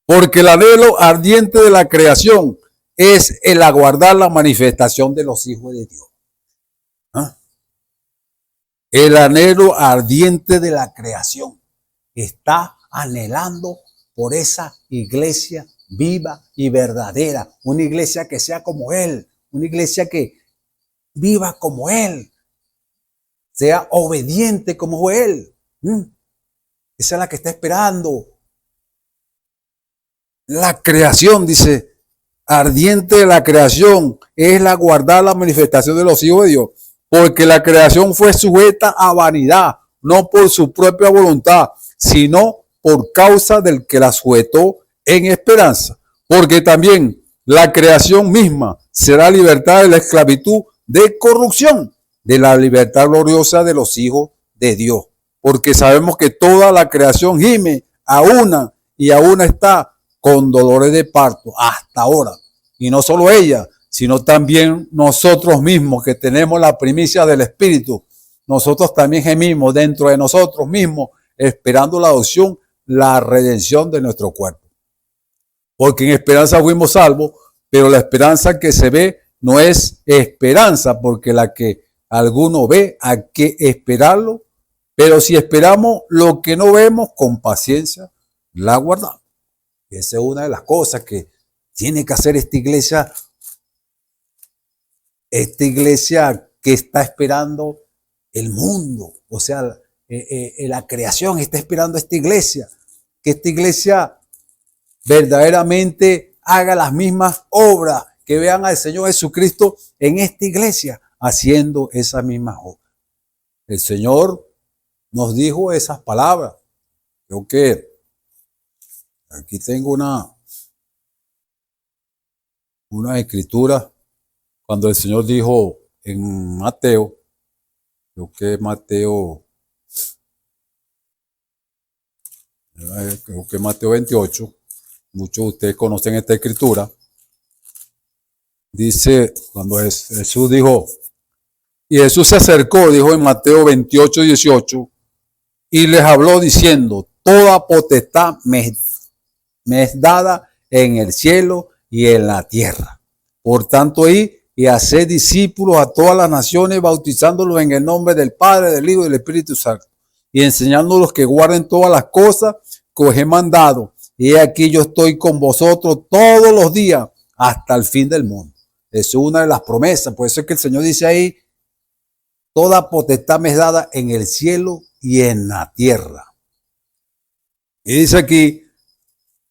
Porque el anhelo ardiente de la creación es el aguardar la manifestación de los hijos de Dios. ¿Ah? El anhelo ardiente de la creación está anhelando por esa iglesia viva y verdadera. Una iglesia que sea como Él. Una iglesia que viva como Él. Sea obediente como Él. Esa es la que está esperando. La creación, dice, ardiente de la creación es la guardar la manifestación de los hijos de Dios, porque la creación fue sujeta a vanidad, no por su propia voluntad, sino por causa del que la sujetó en esperanza, porque también la creación misma será libertada de la esclavitud de corrupción, de la libertad gloriosa de los hijos de Dios, porque sabemos que toda la creación gime a una y a una está con dolores de parto hasta ahora. Y no solo ella, sino también nosotros mismos que tenemos la primicia del Espíritu. Nosotros también gemimos dentro de nosotros mismos, esperando la adopción, la redención de nuestro cuerpo. Porque en esperanza fuimos salvos, pero la esperanza que se ve no es esperanza, porque la que alguno ve hay que esperarlo. Pero si esperamos lo que no vemos, con paciencia la guardamos. Esa es una de las cosas que tiene que hacer esta iglesia que está esperando el mundo, o sea, la creación está esperando a esta iglesia, que esta iglesia verdaderamente haga las mismas obras, que vean al Señor Jesucristo en esta iglesia haciendo esas mismas obras. El Señor nos dijo esas palabras. Creo que aquí tengo una escritura cuando el Señor dijo en Mateo, creo que Mateo 28, muchos de ustedes conocen esta escritura, dice, cuando Jesús dijo, y Jesús se acercó, dijo en Mateo 28, 18, y les habló diciendo, toda potestad me es dada en el cielo y en la tierra. Por tanto, id y haced discípulos a todas las naciones, bautizándolos en el nombre del Padre, del Hijo y del Espíritu Santo, y enseñándolos que guarden todas las cosas que os he mandado. Y aquí yo estoy con vosotros todos los días hasta el fin del mundo. Esa es una de las promesas. Por eso es que el Señor dice ahí, toda potestad me es dada en el cielo y en la tierra. Y dice aquí,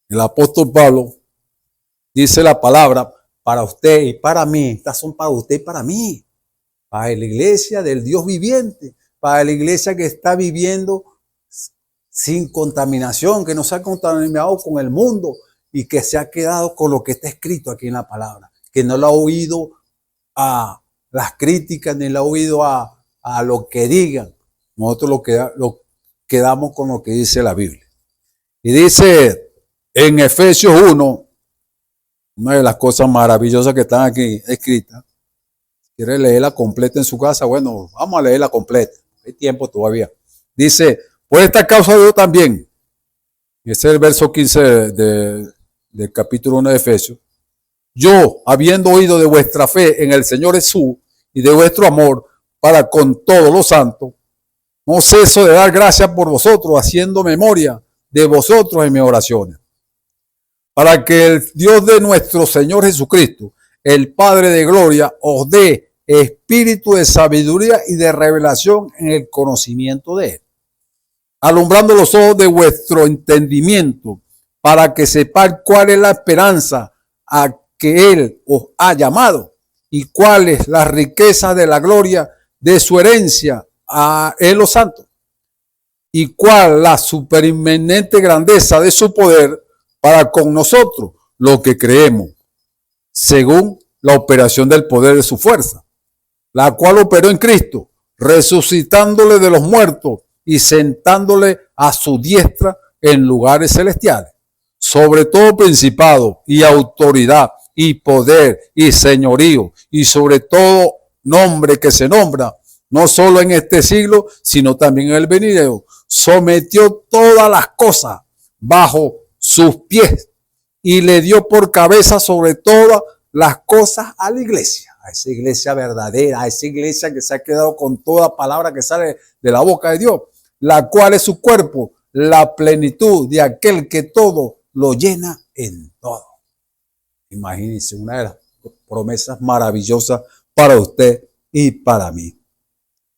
el apóstol Pablo dice la palabra para usted y para mí. Estas son para usted y para mí. Para la iglesia del Dios viviente. Para la iglesia que está viviendo sin contaminación, que no se ha contaminado con el mundo y que se ha quedado con lo que está escrito aquí en la palabra. Que no lo ha oído a las críticas ni lo ha oído a lo que digan. Nosotros lo quedamos con lo que dice la Biblia. Y dice en Efesios 1, una de las cosas maravillosas que están aquí escritas. ¿Quiere leerla completa en su casa? Bueno, vamos a leerla completa. Hay tiempo todavía. Dice, por esta causa yo también. Ese es el verso 15 del capítulo 1 de Efesios. Yo, habiendo oído de vuestra fe en el Señor Jesús y de vuestro amor para con todos los santos, no ceso de dar gracias por vosotros, haciendo memoria de vosotros en mis oraciones, para que el Dios de nuestro Señor Jesucristo, el Padre de gloria, os dé espíritu de sabiduría y de revelación en el conocimiento de Él, alumbrando los ojos de vuestro entendimiento, para que sepáis cuál es la esperanza a que Él os ha llamado y cuál es la riqueza de la gloria de su herencia en los santos, y cuál la superinminente grandeza de su poder para con nosotros, lo que creemos, según la operación del poder de su fuerza, la cual operó en Cristo, resucitándole de los muertos y sentándole a su diestra en lugares celestiales, sobre todo principado y autoridad y poder y señorío y sobre todo nombre que se nombra, no solo en este siglo, sino también en el venidero. Sometió todas las cosas bajo sus pies y le dio por cabeza sobre todas las cosas a la iglesia, a esa iglesia verdadera, a esa iglesia que se ha quedado con toda palabra que sale de la boca de Dios, la cual es su cuerpo, la plenitud de aquel que todo lo llena en todo. Imagínense, una de las promesas maravillosas para usted y para mí.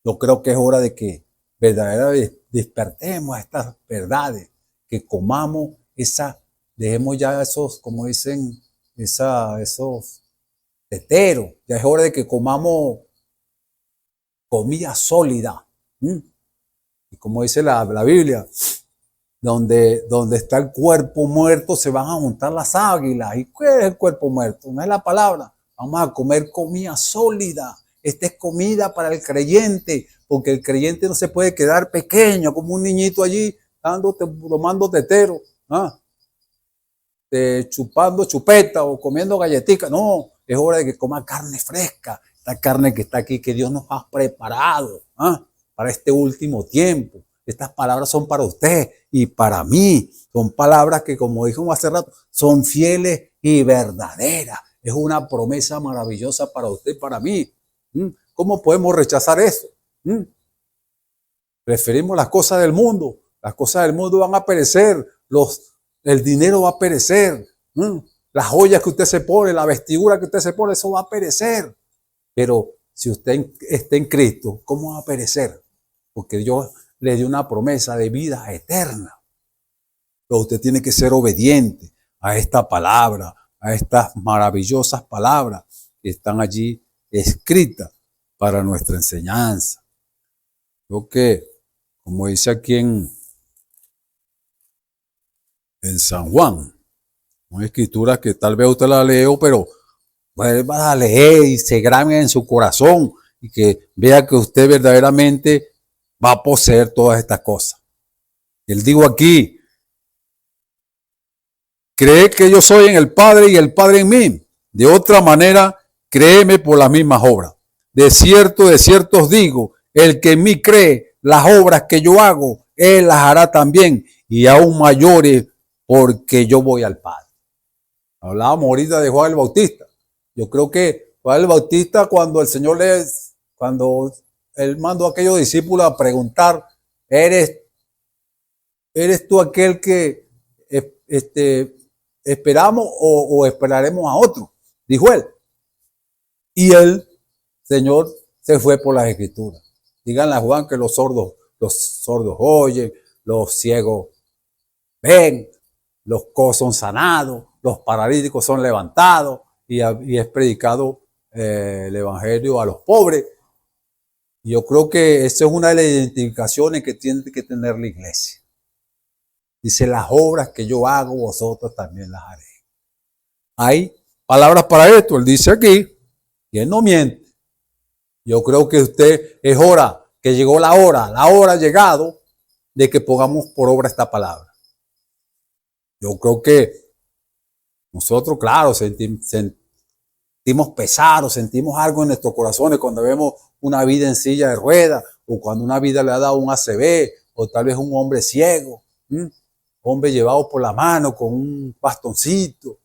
Yo creo que es hora de que verdaderamente despertemos a estas verdades, que comamos dejemos ya esos, como dicen, esos teteros. Ya es hora de que comamos comida sólida. Y como dice la Biblia, donde está el cuerpo muerto se van a juntar las águilas. ¿Y qué es el cuerpo muerto? No es la palabra. Vamos a comer comida sólida. Esta es comida para el creyente, porque el creyente no se puede quedar pequeño como un niñito allí tomando tetero, chupando chupeta o comiendo galletitas. No, es hora de que coma carne fresca, esta carne que está aquí, que Dios nos ha preparado para este último tiempo. Estas palabras son para usted y para mí. Son palabras que, como dijimos hace rato, son fieles y verdaderas. Es una promesa maravillosa para usted y para mí. ¿Cómo podemos rechazar eso? Preferimos las cosas del mundo. Las cosas del mundo van a perecer. El dinero va a perecer. Las joyas que usted se pone, la vestidura que usted se pone, eso va a perecer. Pero si usted está en Cristo, ¿cómo va a perecer? Porque Dios le dio una promesa de vida eterna. Pero usted tiene que ser obediente a esta palabra, a estas maravillosas palabras que están allí escritas para nuestra enseñanza. Creo que, como dice aquí en San Juan, una escritura que tal vez usted la leo, pero vuelva a leer y se grabe en su corazón y que vea que usted verdaderamente va a poseer todas estas cosas. Él dijo aquí, cree que yo soy en el Padre y el Padre en mí. De otra manera, créeme por las mismas obras. De cierto os digo, el que en mí cree, las obras que yo hago, él las hará también, y aún mayores, porque yo voy al Padre. Hablábamos ahorita de Juan el Bautista. Yo creo que Juan el Bautista, cuando el Señor cuando él mandó a aquellos discípulos a preguntar, ¿eres tú aquel que esperamos o esperaremos a otro? Dijo él. Y el Señor se fue por las Escrituras. Díganle a Juan que los sordos oyen, los ciegos ven, los cojos son sanados, los paralíticos son levantados y es predicado el evangelio a los pobres. Y yo creo que esa es una de las identificaciones que tiene que tener la iglesia. Dice, las obras que yo hago, vosotros también las haré. Hay palabras para esto, él dice aquí, y él no miente. Yo creo que es hora, que llegó la hora ha llegado de que pongamos por obra esta palabra. Yo creo que nosotros, claro, sentimos pesar o sentimos algo en nuestros corazones cuando vemos una vida en silla de ruedas o cuando una vida le ha dado un ACV o tal vez un hombre ciego, hombre llevado por la mano con un bastoncito,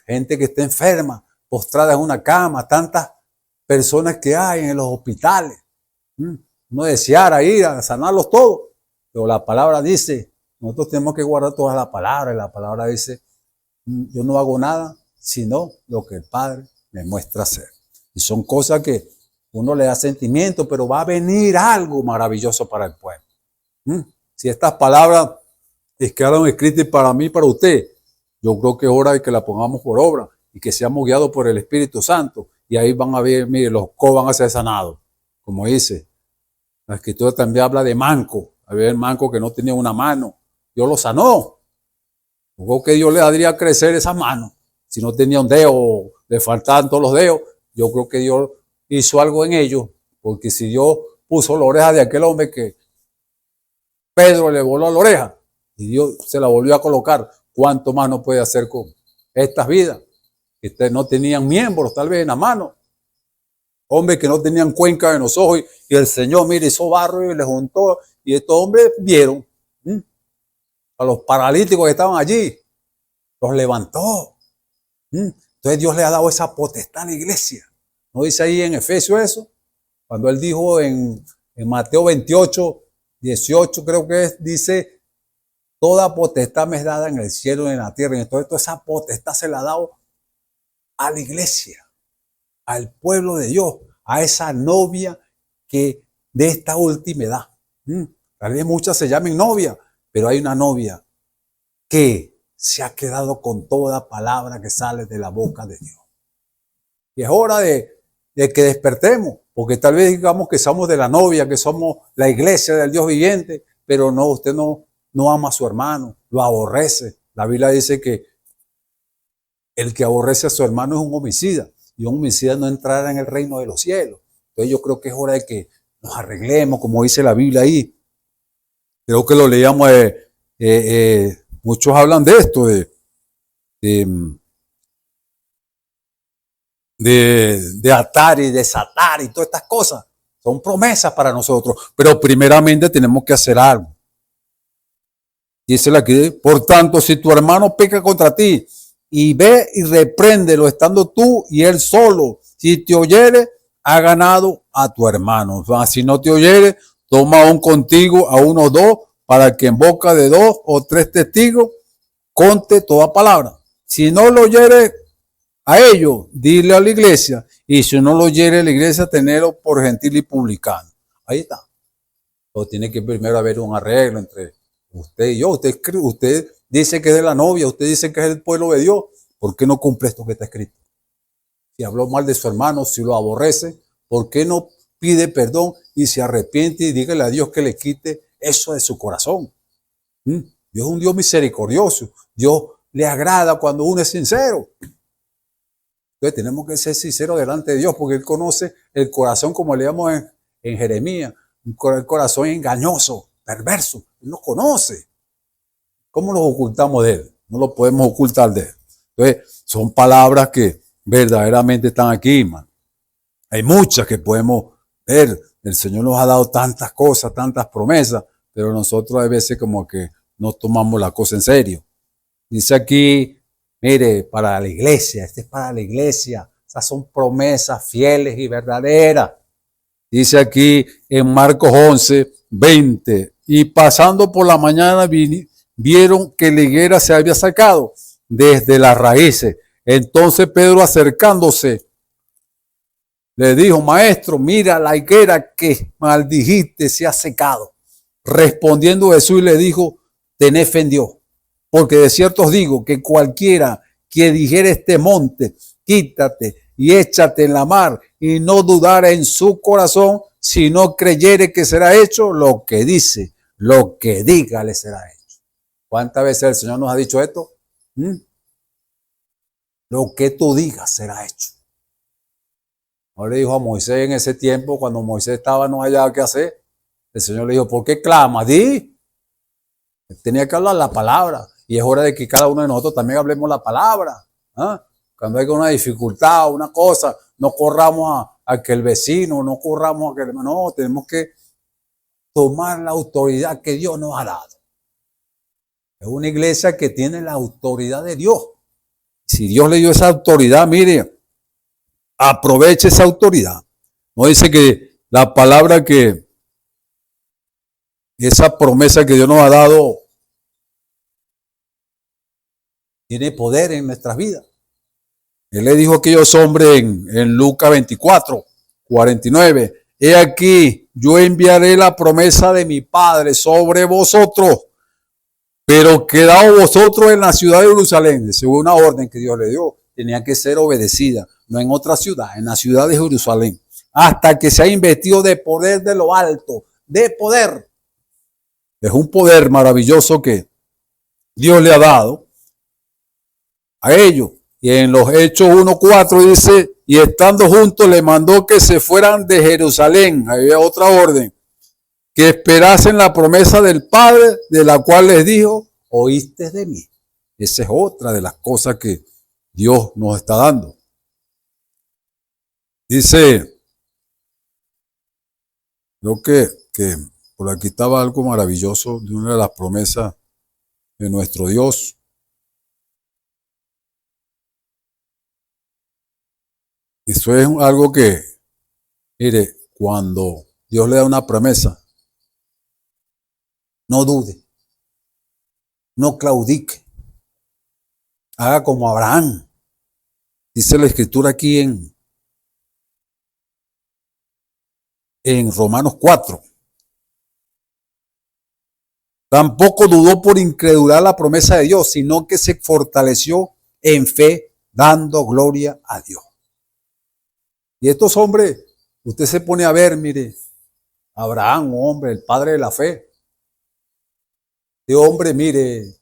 gente que está enferma, postrada en una cama, tantas personas que hay en los hospitales. No deseara ir a sanarlos todos, pero la palabra dice, nosotros tenemos que guardar toda la palabra, y la palabra dice, yo no hago nada sino lo que el Padre me muestra hacer. Y son cosas que uno le da sentimiento, pero va a venir algo maravilloso para el pueblo. Si estas palabras quedaron escritas para mí y para usted, yo creo que es hora de que la pongamos por obra y que seamos guiados por el Espíritu Santo. Y ahí van a ver, mire, los cojos van a ser sanados. Como dice, la Escritura también habla de manco. Había el manco que no tenía una mano. Dios lo sanó. Yo creo que Dios le haría crecer esa mano. Si no tenía un dedo le faltaban todos los dedos. Yo creo que Dios hizo algo en ellos, porque si Dios puso la oreja de aquel hombre que Pedro le voló la oreja y Dios se la volvió a colocar, ¿cuánto más no puede hacer con estas vidas? Que no tenían miembros tal vez en la mano, hombres que no tenían cuenca en los ojos, y el Señor, mire, hizo barro y les juntó, y estos hombres vieron a los paralíticos que estaban allí, los levantó. Entonces Dios le ha dado esa potestad a la iglesia. ¿No dice ahí en Efesios eso? Cuando él dijo en Mateo 28, 18 creo que es, dice, toda potestad me es dada en el cielo y en la tierra. Y entonces toda esa potestad se la ha dado a la iglesia, al pueblo de Dios, a esa novia que de esta última edad. Tal vez muchas se llamen novia, pero hay una novia que se ha quedado con toda palabra que sale de la boca de Dios. Y es hora de que despertemos, porque tal vez digamos que somos de la novia, que somos la iglesia del Dios viviente, pero no, usted no ama a su hermano, lo aborrece. La Biblia dice que el que aborrece a su hermano es un homicida, y un homicida no entrará en el reino de los cielos. Entonces yo creo que es hora de que nos arreglemos, como dice la Biblia ahí. Creo que lo leíamos, muchos hablan de esto, de atar y desatar y todas estas cosas. Son promesas para nosotros, pero primeramente tenemos que hacer algo. Dice aquí, por tanto, si tu hermano peca contra ti, y ve y repréndelo estando tú y él solo, si te oyere, ha ganado a tu hermano. Si no te oyere, toma aún contigo a uno o dos, para que en boca de 2 o 3 testigos conte toda palabra. Si no lo oyere a ellos, dile a la iglesia, y si no lo oyere a la iglesia, tenerlo por gentil y publicano. Ahí está. Pero tiene que primero haber un arreglo entre usted y yo. Usted dice que es de la novia, usted dice que es el pueblo de Dios. ¿Por qué no cumple esto que está escrito? Si habló mal de su hermano, si lo aborrece, ¿por qué no pide perdón y se arrepiente y dígale a Dios que le quite eso de su corazón? Dios es un Dios misericordioso. Dios le agrada cuando uno es sincero. Entonces tenemos que ser sinceros delante de Dios, porque Él conoce el corazón, como leíamos en Jeremías, el corazón engañoso, perverso. Él lo conoce. ¿Cómo nos ocultamos de Él? No lo podemos ocultar de Él. Entonces son palabras que verdaderamente están aquí, hermano. Hay muchas que podemos ver. El Señor nos ha dado tantas cosas, tantas promesas, pero nosotros a veces como que no tomamos la cosa en serio. Dice aquí, mire, para la iglesia, este es para la iglesia. Esas son promesas fieles y verdaderas. Dice aquí en Marcos 11, 20, y pasando por la mañana vieron que la higuera se había sacado desde las raíces. Entonces Pedro, acercándose, le dijo, maestro, mira la higuera que maldijiste se ha secado. Respondiendo Jesús le dijo, tened fe en Dios, porque de cierto os digo que cualquiera que dijere este monte, quítate y échate en la mar, y no dudara en su corazón, sino creyere que será hecho lo que dice, lo que diga le será hecho. ¿Cuántas veces el Señor nos ha dicho esto? Lo que tú digas será hecho. No le dijo a Moisés en ese tiempo, cuando Moisés estaba no hallaba qué hacer. El Señor le dijo, ¿por qué clamas? Di. Tenía que hablar la palabra. Y es hora de que cada uno de nosotros también hablemos la palabra. Cuando hay una dificultad, una cosa, no corramos a que el vecino, no corramos a que el hermano. No, tenemos que tomar la autoridad que Dios nos ha dado. Es una iglesia que tiene la autoridad de Dios. Si Dios le dio esa autoridad, mire, aproveche esa autoridad. No dice que la palabra que, esa promesa que Dios nos ha dado, tiene poder en nuestras vidas. Él le dijo a aquellos hombres en Lucas 24, 49, he aquí, yo enviaré la promesa de mi Padre sobre vosotros, pero quedaos vosotros en la ciudad de Jerusalén. Según una orden que Dios le dio, tenía que ser obedecida, no en otra ciudad, en la ciudad de Jerusalén, hasta que se ha investido de poder de lo alto, de poder. Es un poder maravilloso que Dios le ha dado a ellos. Y en los Hechos 1:4 dice, y estando juntos le mandó que se fueran de Jerusalén, había otra orden, que esperasen la promesa del Padre, de la cual les dijo, oíste de mí. Esa es otra de las cosas que Dios nos está dando. Dice, creo que por aquí estaba algo maravilloso de una de las promesas de nuestro Dios. Eso es algo que, mire, cuando Dios le da una promesa, no dude, no claudique, haga como Abraham. Dice la Escritura aquí en Romanos 4. Tampoco dudó por incredulidad la promesa de Dios, sino que se fortaleció en fe, dando gloria a Dios. Y estos hombres, usted se pone a ver, mire, Abraham, un hombre, el padre de la fe. Este hombre, mire,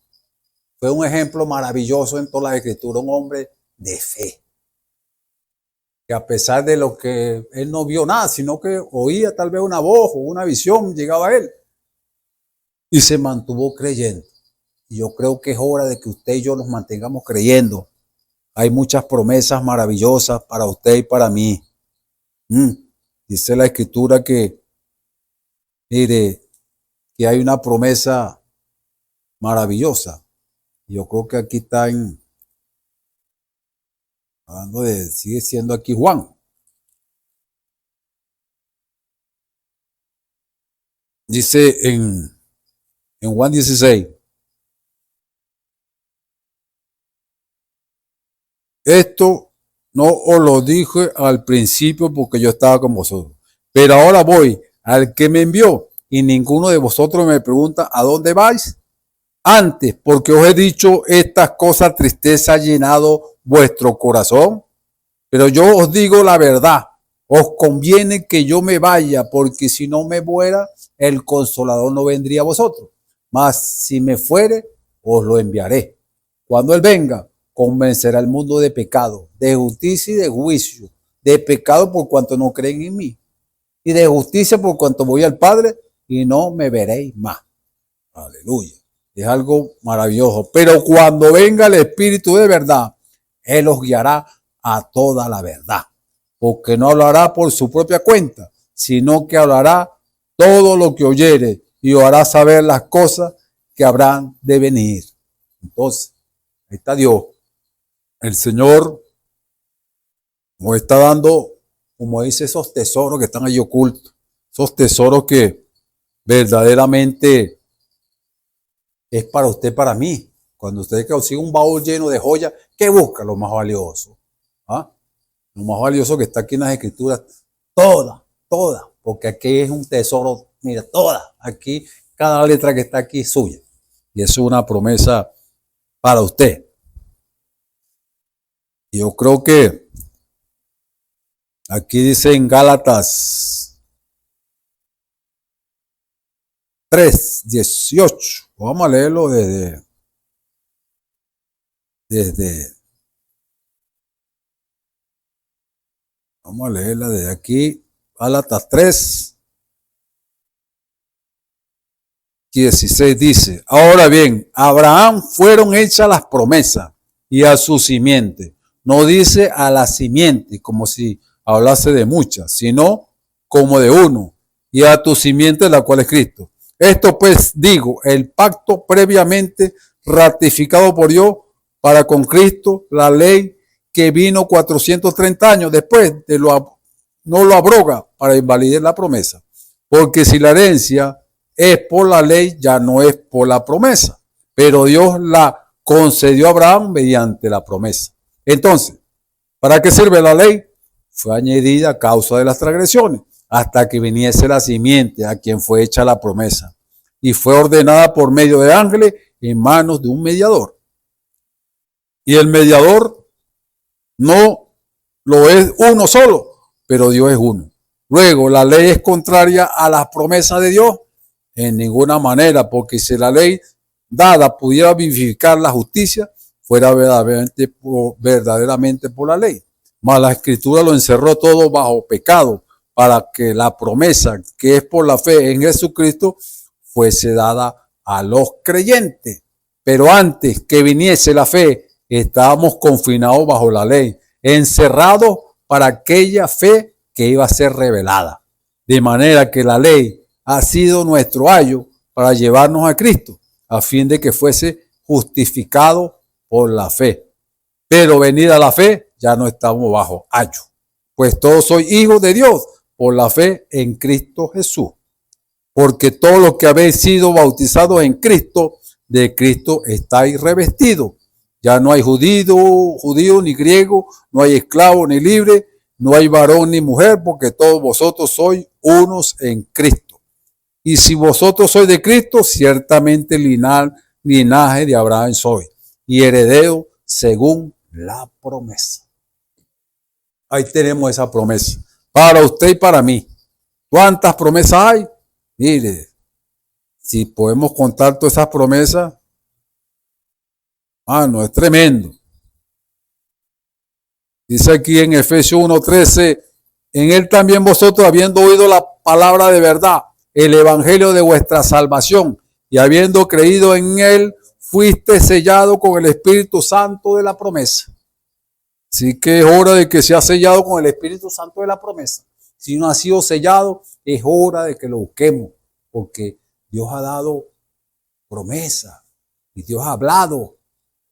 fue un ejemplo maravilloso en toda la Escritura, un hombre de fe. Que a pesar de lo que él no vio nada, sino que oía tal vez una voz o una visión, llegaba a él. Y se mantuvo creyendo. Y yo creo que es hora de que usted y yo nos mantengamos creyendo. Hay muchas promesas maravillosas para usted y para mí. Dice la Escritura que, mire, que hay una promesa maravillosa. Yo creo que aquí está sigue siendo aquí Juan. Dice en Juan 16. Esto no os lo dije al principio porque yo estaba con vosotros. Pero ahora voy al que me envió y ninguno de vosotros me pregunta ¿a dónde vais? Antes, porque os he dicho estas cosas, tristeza ha llenado vuestro corazón. Pero yo os digo la verdad, os conviene que yo me vaya, porque si no me fuera, el Consolador no vendría a vosotros. Mas si me fuere, os lo enviaré. Cuando Él venga, convencerá al mundo de pecado, de justicia y de juicio. De pecado por cuanto no creen en mí. Y de justicia por cuanto voy al Padre y no me veréis más. Aleluya. Es algo maravilloso. Pero cuando venga el Espíritu de verdad, Él os guiará a toda la verdad. Porque no hablará por su propia cuenta, sino que hablará todo lo que oyere y os hará saber las cosas que habrán de venir. Entonces, ahí está Dios. El Señor nos está dando, como dice, esos tesoros que están ahí ocultos. Esos tesoros que verdaderamente es para usted, para mí. Cuando usted consigue un baúl lleno de joyas, ¿qué busca? Lo más valioso. ¿Ah? Lo más valioso que está aquí en las Escrituras. Toda. Porque aquí es un tesoro. Mira, toda. Aquí, cada letra que está aquí es suya. Y eso es una promesa para usted. Y yo creo que aquí dice en Gálatas 3:18. Vamos a leerlo vamos a leerla desde aquí. Gálatas 3:16 dice, ahora bien, a Abraham fueron hechas las promesas y a su simiente. No dice a la simiente como si hablase de muchas, sino como de uno, y a tu simiente, la cual es Cristo. Esto pues digo, el pacto previamente ratificado por Dios para con Cristo, la ley que vino 430 años después no lo abroga para invalidar la promesa. Porque si la herencia es por la ley, ya no es por la promesa. Pero Dios la concedió a Abraham mediante la promesa. Entonces, ¿para qué sirve la ley? Fue añadida a causa de las transgresiones, hasta que viniese la simiente a quien fue hecha la promesa. Y fue ordenada por medio de ángeles en manos de un mediador. Y el mediador no lo es uno solo, pero Dios es uno. Luego, la ley es contraria a las promesas de Dios en ninguna manera, porque si la ley dada pudiera vivificar la justicia, fuera verdaderamente por la ley. Mas la Escritura lo encerró todo bajo pecado, para que la promesa que es por la fe en Jesucristo fuese dada a los creyentes. Pero antes que viniese la fe, estábamos confinados bajo la ley, encerrados para aquella fe que iba a ser revelada. De manera que la ley ha sido nuestro ayo para llevarnos a Cristo, a fin de que fuese justificado por la fe. Pero venida la fe, ya no estamos bajo ayo, pues todos sois hijos de Dios por la fe en Cristo Jesús. Porque todos los que habéis sido bautizados en Cristo, de Cristo estáis revestidos. Ya no hay judío ni griego, no hay esclavo ni libre, no hay varón ni mujer, porque todos vosotros sois unos en Cristo. Y si vosotros sois de Cristo, ciertamente linaje de Abraham sois, y heredero según la promesa. Ahí tenemos esa promesa, para usted y para mí. ¿Cuántas promesas hay? Mire, si podemos contar todas esas promesas, no es tremendo. Dice aquí en Efesios 1:13, en él también vosotros, habiendo oído la palabra de verdad, el evangelio de vuestra salvación, y habiendo creído en él, fuiste sellado con el Espíritu Santo de la promesa. Así que es hora de que sea sellado con el Espíritu Santo de la promesa. Si no ha sido sellado, es hora de que lo busquemos, porque Dios ha dado promesa y Dios ha hablado.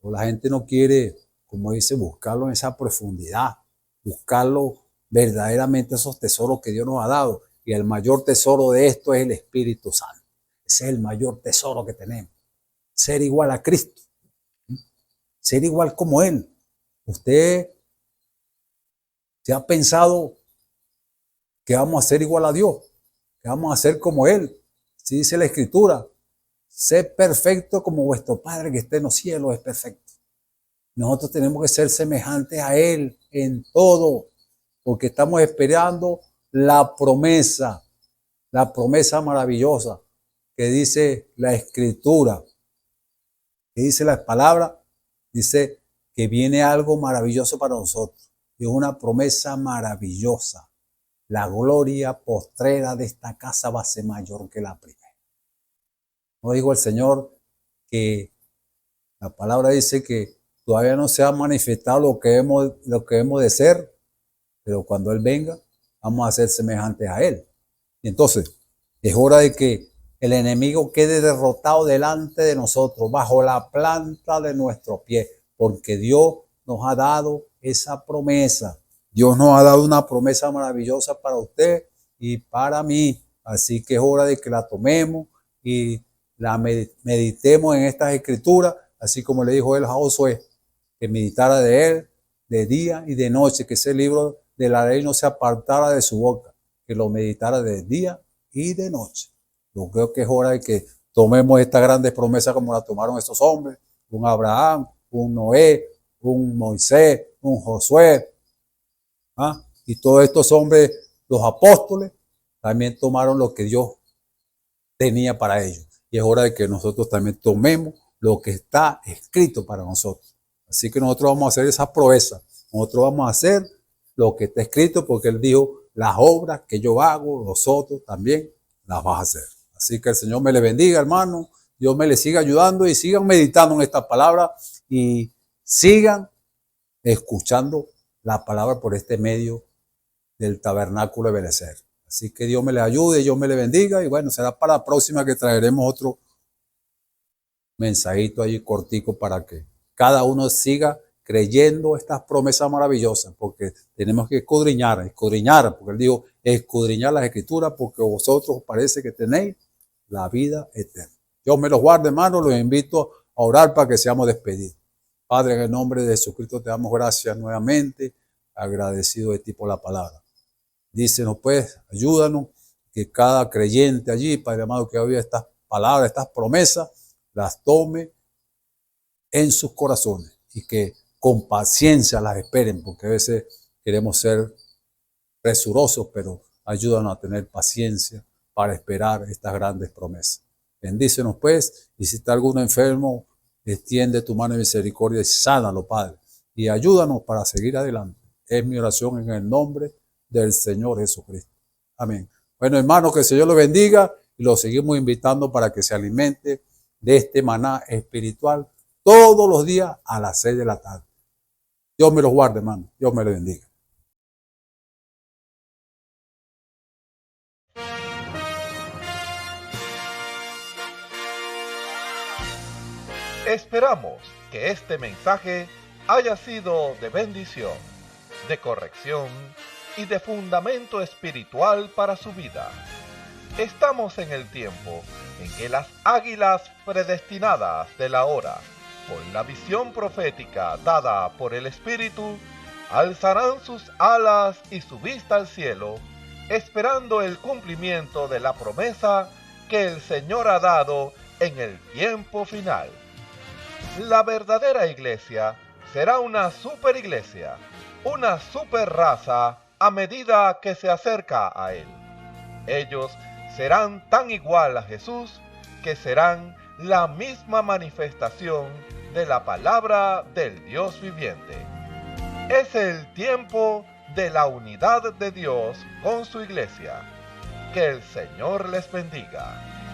Pero la gente no quiere, como dice, buscarlo en esa profundidad, buscarlo verdaderamente, esos tesoros que Dios nos ha dado. Y el mayor tesoro de esto es el Espíritu Santo. Ese es el mayor tesoro que tenemos. Ser igual a Cristo. Ser igual como Él. Usted se ha pensado que vamos a ser igual a Dios, que vamos a ser como Él. Si dice la Escritura, sé perfecto como vuestro Padre que esté en los cielos es perfecto. Nosotros tenemos que ser semejantes a Él en todo, porque estamos esperando la promesa maravillosa que dice la Escritura, que dice la palabra, dice que viene algo maravilloso para nosotros. Y es una promesa maravillosa. La gloria postrera de esta casa va a ser mayor que la primera. No digo el Señor que la palabra dice que todavía no se ha manifestado lo que hemos de ser, pero cuando Él venga, vamos a ser semejantes a Él. Y entonces, es hora de que el enemigo quede derrotado delante de nosotros, bajo la planta de nuestros pies, porque Dios nos ha dado esa promesa. Dios nos ha dado una promesa maravillosa para usted y para mí. Así que es hora de que la tomemos y la meditemos en estas escrituras, así como le dijo él a Josué, que meditara de él de día y de noche, que ese libro de la ley no se apartara de su boca, que lo meditara de día y de noche. Yo creo que es hora de que tomemos estas grandes promesas como la tomaron estos hombres, un Abraham, un Noé, un Moisés, un Josué, y todos estos hombres, los apóstoles, también tomaron lo que Dios tenía para ellos. Y es hora de que nosotros también tomemos lo que está escrito para nosotros. Así que nosotros vamos a hacer esa proeza. Nosotros vamos a hacer lo que está escrito, porque Él dijo, las obras que yo hago, vosotros también las vas a hacer. Así que el Señor me le bendiga, hermano. Dios me le siga ayudando y sigan meditando en esta palabra y sigan escuchando la palabra por este medio del Tabernáculo de Benecer. Así que Dios me le ayude, Dios me le bendiga y bueno, será para la próxima que traeremos otro mensajito allí cortico para que cada uno siga creyendo estas promesas maravillosas, porque tenemos que escudriñar, porque Él dijo, escudriñar las Escrituras, porque vosotros parece que tenéis la vida eterna. Dios me los guarde, hermanos, los invito a orar para que seamos despedidos. Padre, en el nombre de Jesucristo te damos gracias nuevamente, agradecido de ti por la palabra. Dícenos pues, ayúdanos, que cada creyente allí, Padre amado, que oiga estas palabras, estas promesas, las tome en sus corazones y que con paciencia las esperen, porque a veces queremos ser presurosos, pero ayúdanos a tener paciencia para esperar estas grandes promesas. Bendícenos pues, y si está alguno enfermo extiende tu mano de misericordia y sánalo, Padre, y ayúdanos para seguir adelante. Es mi oración en el nombre del Señor Jesucristo. Amén. Bueno, hermanos, que el Señor los bendiga y los seguimos invitando para que se alimente de este maná espiritual todos los días a las 6 de la tarde. Dios me los guarde, hermano. Dios me los bendiga. Esperamos que este mensaje haya sido de bendición, de corrección y de fundamento espiritual para su vida. Estamos en el tiempo en que las águilas predestinadas de la hora, con la visión profética dada por el Espíritu, alzarán sus alas y su vista al cielo, esperando el cumplimiento de la promesa que el Señor ha dado en el tiempo final. La verdadera iglesia será una superiglesia, una super raza a medida que se acerca a Él. Ellos serán tan igual a Jesús que serán la misma manifestación de la palabra del Dios viviente. Es el tiempo de la unidad de Dios con su iglesia. Que el Señor les bendiga.